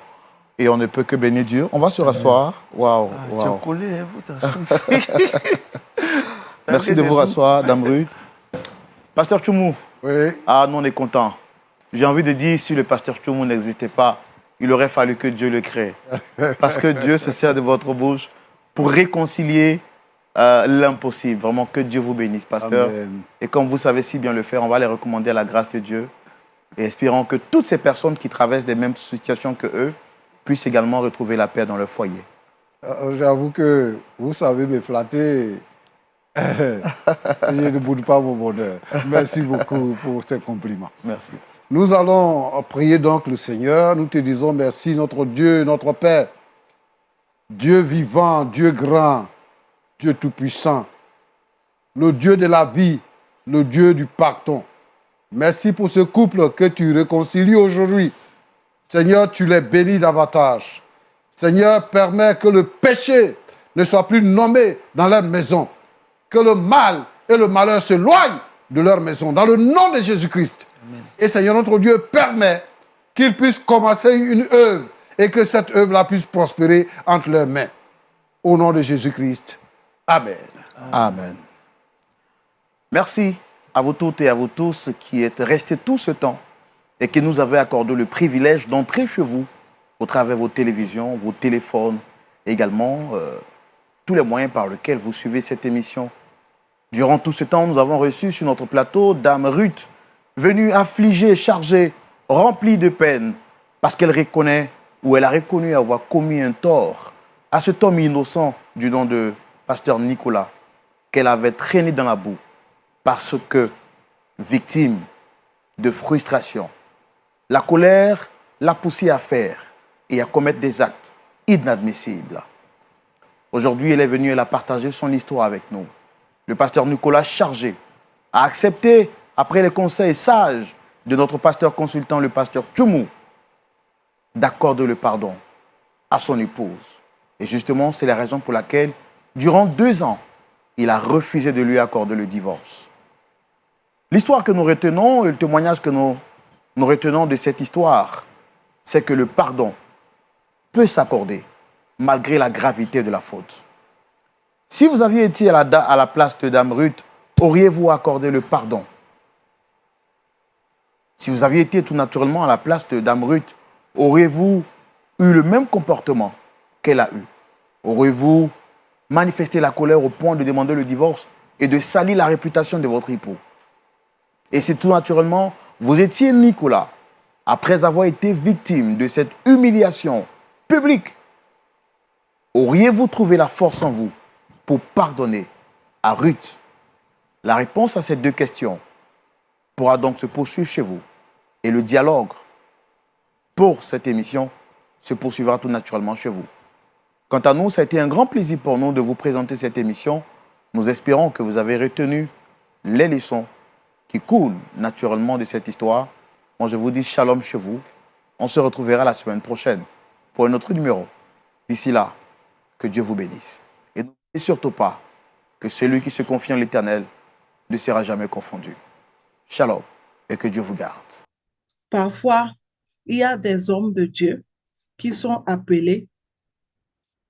Et on ne peut que bénir Dieu. On va se rasseoir. Waouh, Tu as waouh. collé, hein, Merci de vous rasseoir, Dame Ruth. Pasteur Tchoumou. Oui. Ah, nous on est contents. J'ai envie de dire, si le pasteur Tchoumou n'existait pas, il aurait fallu que Dieu le crée. Parce que Dieu se sert de votre bouche pour réconcilier l'impossible. Vraiment, que Dieu vous bénisse, pasteur. Amen. Et comme vous savez si bien le faire, on va les recommander à la grâce de Dieu. Et espérons que toutes ces personnes qui traversent les mêmes situations que eux puissent également retrouver la paix dans leur foyer. J'avoue que vous savez me flatter. Je ne boude pas mon bonheur. Merci beaucoup pour ces compliments. Merci. Nous allons prier donc le Seigneur. Nous te disons merci, notre Dieu, notre Père. Dieu vivant, Dieu grand, Dieu tout-puissant. Le Dieu de la vie, le Dieu du pardon. Merci pour ce couple que tu réconcilies aujourd'hui. Seigneur, tu les bénis davantage. Seigneur, permets que le péché ne soit plus nommé dans leur maison. Que le mal et le malheur s'éloignent de leur maison. Dans le nom de Jésus-Christ. Et Seigneur, notre Dieu, permet qu'ils puissent commencer une œuvre et que cette œuvre-là puisse prospérer entre leurs mains. Au nom de Jésus-Christ. Amen. Amen. Merci à vous toutes et à vous tous qui êtes restés tout ce temps et qui nous avez accordé le privilège d'entrer chez vous au travers de vos télévisions, vos téléphones, également tous les moyens par lesquels vous suivez cette émission. Durant tout ce temps, nous avons reçu sur notre plateau Dame Ruth, venue affligée, chargée, remplie de peine, parce qu'elle reconnaît ou elle a reconnu avoir commis un tort à cet homme innocent du nom de Pasteur Nicolas, qu'elle avait traîné dans la boue, parce que, victime de frustration, la colère l'a poussée à faire et à commettre des actes inadmissibles. Aujourd'hui, elle est venue, elle a partagé son histoire avec nous. Le pasteur Nicolas, chargé, a accepté, après les conseils sages de notre pasteur consultant, le pasteur Tchoumou, d'accorder le pardon à son épouse. Et justement, c'est la raison pour laquelle, durant 2 ans, il a refusé de lui accorder le divorce. L'histoire que nous retenons et le témoignage que nous retenons de cette histoire, c'est que le pardon peut s'accorder malgré la gravité de la faute. Si vous aviez été à la place de Dame Ruth, auriez-vous accordé le pardon? Si vous aviez été tout naturellement à la place de Dame Ruth, auriez-vous eu le même comportement qu'elle a eu? Auriez-vous manifesté la colère au point de demander le divorce et de salir la réputation de votre époux? Et si tout naturellement, vous étiez Nicolas, après avoir été victime de cette humiliation publique, auriez-vous trouvé la force en vous pour pardonner à Ruth? La réponse à ces 2 questions pourra donc se poursuivre chez vous. Et le dialogue pour cette émission se poursuivra tout naturellement chez vous. Quant à nous, ça a été un grand plaisir pour nous de vous présenter cette émission. Nous espérons que vous avez retenu les leçons qui coulent naturellement de cette histoire. Moi, je vous dis shalom chez vous. On se retrouvera la semaine prochaine pour un autre numéro. D'ici là, que Dieu vous bénisse. Et n'oubliez surtout pas que celui qui se confie en l'Éternel ne sera jamais confondu. Shalom et que Dieu vous garde. Parfois, il y a des hommes de Dieu qui sont appelés,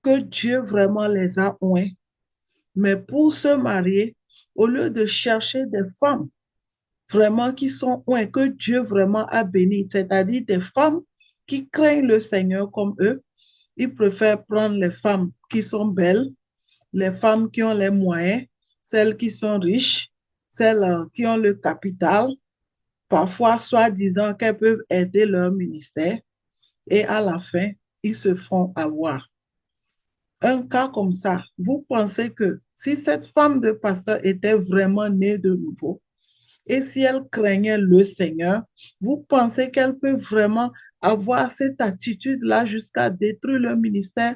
que Dieu vraiment les a oints. Mais pour se marier, au lieu de chercher des femmes vraiment qui sont oints, que Dieu vraiment a bénies, c'est-à-dire des femmes qui craignent le Seigneur comme eux, ils préfèrent prendre les femmes qui sont belles, les femmes qui ont les moyens, celles qui sont riches, celles qui ont le capital, parfois soi-disant qu'elles peuvent aider leur ministère, et à la fin, ils se font avoir. Un cas comme ça, vous pensez que si cette femme de pasteur était vraiment née de nouveau, et si elle craignait le Seigneur, vous pensez qu'elle peut vraiment avoir cette attitude-là jusqu'à détruire le ministère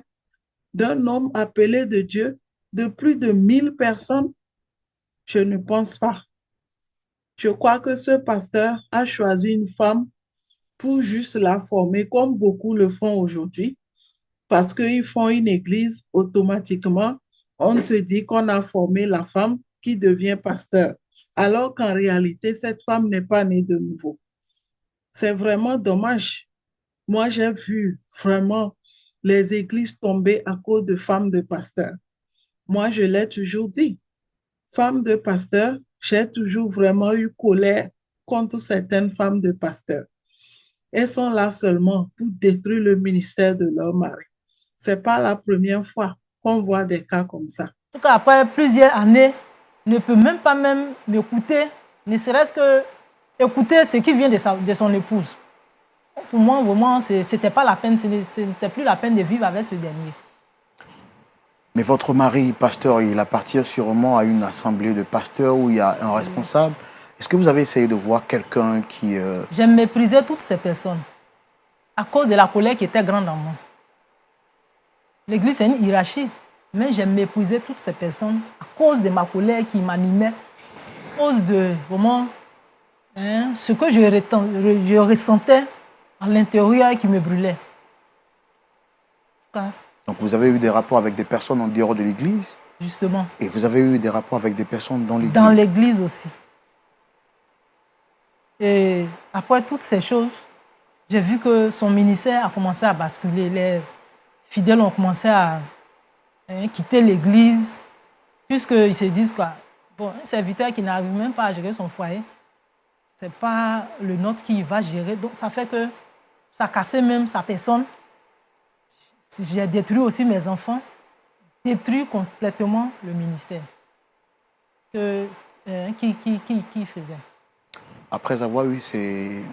d'un homme appelé de Dieu de plus de 1000 personnes? Je ne pense pas. Je crois que ce pasteur a choisi une femme pour juste la former, comme beaucoup le font aujourd'hui, parce qu'ils font une église, automatiquement, on se dit qu'on a formé la femme qui devient pasteur, alors qu'en réalité, cette femme n'est pas née de nouveau. C'est vraiment dommage. Moi, j'ai vu vraiment les églises tomber à cause de femmes de pasteurs. Moi, je l'ai toujours dit. Femme de pasteur, j'ai toujours vraiment eu colère contre certaines femmes de pasteurs. Elles sont là seulement pour détruire le ministère de leur mari. Ce n'est pas la première fois qu'on voit des cas comme ça. En tout cas, après plusieurs années, ne peut même pas m'écouter, ne serait-ce que écouter ce qui vient de son épouse. Pour moi, vraiment, c'était pas la peine, ce n'était plus la peine de vivre avec ce dernier. Mais votre mari, pasteur, il appartient sûrement à une assemblée de pasteurs où il y a un responsable. Est-ce que vous avez essayé de voir quelqu'un qui... J'ai méprisé toutes ces personnes à cause de la colère qui était grande en moi. L'église, c'est une hiérarchie, mais j'ai méprisé toutes ces personnes à cause de ma colère qui m'animait, à cause de vraiment ce que je ressentais à l'intérieur qui me brûlait. Donc vous avez eu des rapports avec des personnes en dehors de l'église? Justement. Et vous avez eu des rapports avec des personnes dans l'église? Dans l'église aussi. Et après toutes ces choses, j'ai vu que son ministère a commencé à basculer. Les fidèles ont commencé à quitter l'église, puisqu'ils se disent quoi. Bon, un serviteur qui n'arrive même pas à gérer son foyer, ce n'est pas le nôtre qui va gérer. Donc ça fait que ça a cassé même sa personne. J'ai détruit aussi mes enfants, détruit complètement le ministère qui faisait. Après avoir eu ces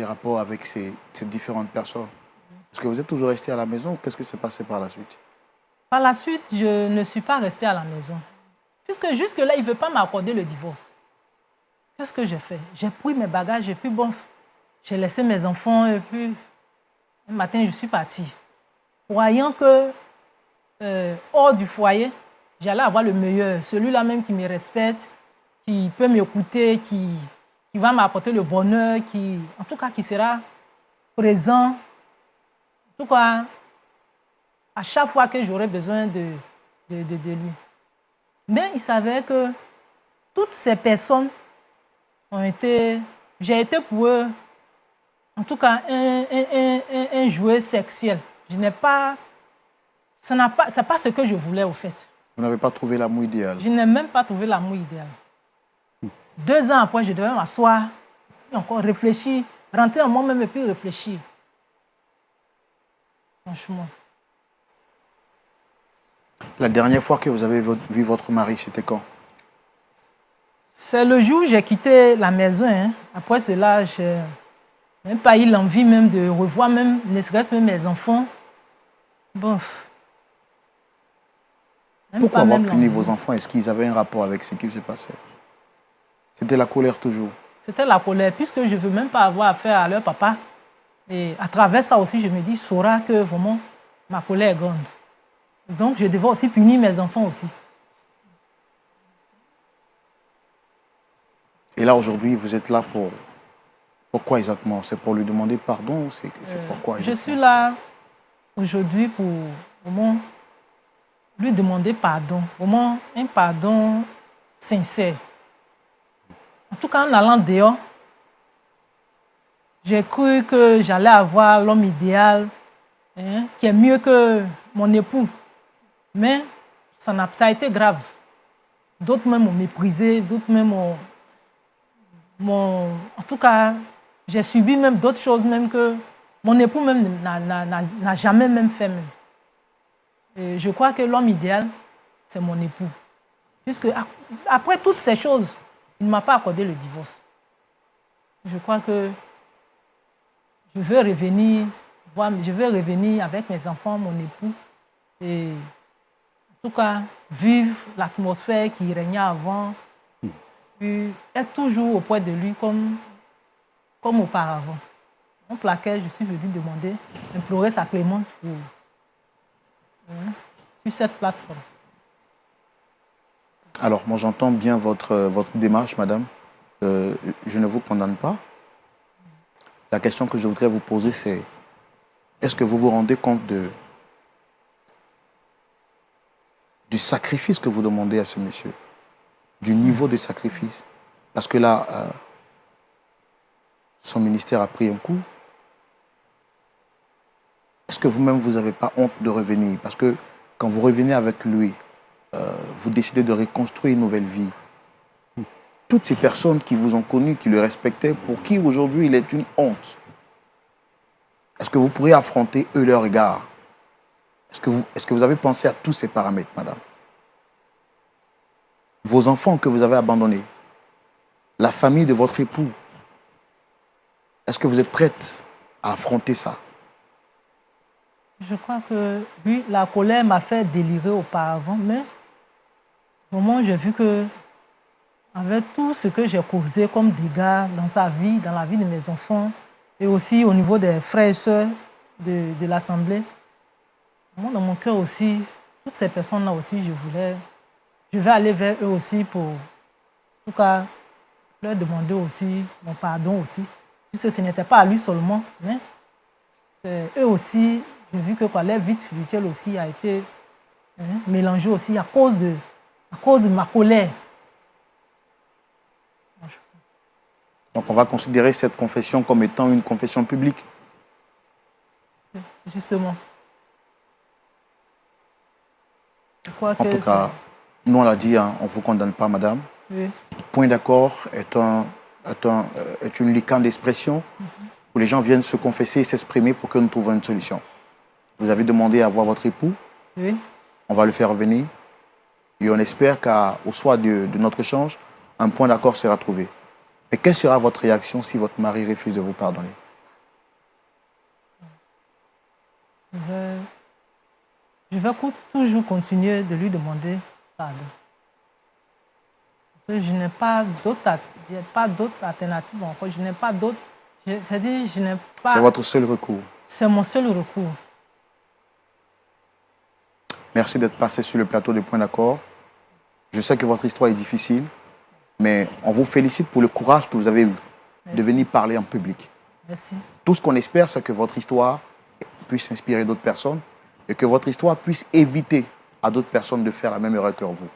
rapports avec ces différentes personnes, est-ce que vous êtes toujours resté à la maison ou qu'est-ce qui s'est passé par la suite? Par la suite, je ne suis pas restée à la maison. Puisque jusque-là, il ne veut pas m'accorder le divorce. Qu'est-ce que j'ai fait? J'ai pris mes bagages et puis bon, j'ai laissé mes enfants et puis un matin, je suis partie. Croyant que hors du foyer, j'allais avoir le meilleur. Celui-là même qui me respecte, qui peut m'écouter, qui va m'apporter le bonheur, en tout cas qui sera présent. En tout cas, à chaque fois que j'aurai besoin de lui. Mais il savait que toutes ces personnes j'ai été pour eux, en tout cas, un jouet sexuel. C'est pas ce que je voulais au fait. Vous n'avez pas trouvé l'amour idéal? Je n'ai même pas trouvé l'amour idéal. 2 ans après, je devais m'asseoir, encore réfléchir, rentrer en moi-même et puis réfléchir. Franchement. La dernière fois que vous avez vu votre mari, c'était quand? C'est le jour où j'ai quitté la maison. Hein. Après cela, je n'ai même pas eu l'envie même de revoir, même, ne serait-ce même mes enfants. Bon. Pourquoi avoir puni vos enfants? Est-ce qu'ils avaient un rapport avec ce qui se passait? C'était la colère toujours? C'était la colère, puisque je ne veux même pas avoir affaire à leur papa. Et à travers ça aussi, je me dis, saura que vraiment, ma colère est grande. Donc, je devais aussi punir mes enfants aussi. Et là, aujourd'hui, vous êtes là pour... Pourquoi exactement? C'est pour lui demander pardon? C'est pourquoi exactement? Je suis là aujourd'hui pour vraiment lui demander pardon. Vraiment un pardon sincère. En tout cas, en allant dehors, j'ai cru que j'allais avoir l'homme idéal, qui est mieux que mon époux. Mais ça a été grave. D'autres même m'ont méprisé, d'autres même m'ont... En tout cas, j'ai subi même d'autres choses même que mon époux même n'a jamais même fait. Même. Et je crois que l'homme idéal, c'est mon époux. Puisque après toutes ces choses, il ne m'a pas accordé le divorce. Je crois que je veux revenir avec mes enfants, mon époux, et en tout cas, vivre l'atmosphère qui régnait avant, puis être toujours auprès de lui comme auparavant. Donc, pour laquelle je suis venue demander, implorer sa clémence sur cette plateforme. Alors, moi, j'entends bien votre démarche, madame. Je ne vous condamne pas. La question que je voudrais vous poser, c'est est-ce que vous vous rendez compte du sacrifice que vous demandez à ce monsieur? Du niveau de sacrifice? Parce que là, son ministère a pris un coup. Est-ce que vous-même, vous n'avez pas honte de revenir? Parce que quand vous revenez avec lui, vous décidez de reconstruire une nouvelle vie. Toutes ces personnes qui vous ont connu, qui le respectaient, pour qui aujourd'hui il est une honte. Est-ce que vous pourriez affronter eux leur regard? Est-ce que vous avez pensé à tous ces paramètres, madame? Vos enfants que vous avez abandonnés, la famille de votre époux, est-ce que vous êtes prête à affronter ça? Je crois que, oui, la colère m'a fait délirer auparavant, mais au moment où j'ai vu que, avec tout ce que j'ai causé comme dégâts dans sa vie, dans la vie de mes enfants, et aussi au niveau des frères et sœurs de l'Assemblée, moi, dans mon cœur aussi, toutes ces personnes-là aussi, je vais aller vers eux aussi pour, en tout cas, leur demander aussi mon pardon aussi, puisque ce n'était pas à lui seulement, mais c'est eux aussi, j'ai vu que quoi, leur vie spirituelle aussi a été mélangée aussi à cause de ma colère. Donc on va considérer cette confession comme étant une confession publique. Justement. Je crois En que tout cas, nous on l'a dit, hein, on ne vous condamne pas, madame. oui. Point d'accord est une licorne d'expression où les gens viennent se confesser et s'exprimer pour que nous trouvions une solution. Vous avez demandé à voir votre époux. Oui. On va le faire venir. Et on espère qu'au soir de notre échange, un point d'accord sera trouvé. Mais quelle sera votre réaction si votre mari refuse de vous pardonner? Je vais toujours continuer de lui demander pardon. Parce que je n'ai pas d'autre alternative encore. Je n'ai pas d'autre. C'est-à-dire, je n'ai pas. C'est votre seul recours. C'est mon seul recours. Merci d'être passé sur le plateau de Point d'accord. Je sais que votre histoire est difficile, mais on vous félicite pour le courage que vous avez eu de venir parler en public. Merci. Tout ce qu'on espère, c'est que votre histoire puisse inspirer d'autres personnes et que votre histoire puisse éviter à d'autres personnes de faire la même erreur que vous.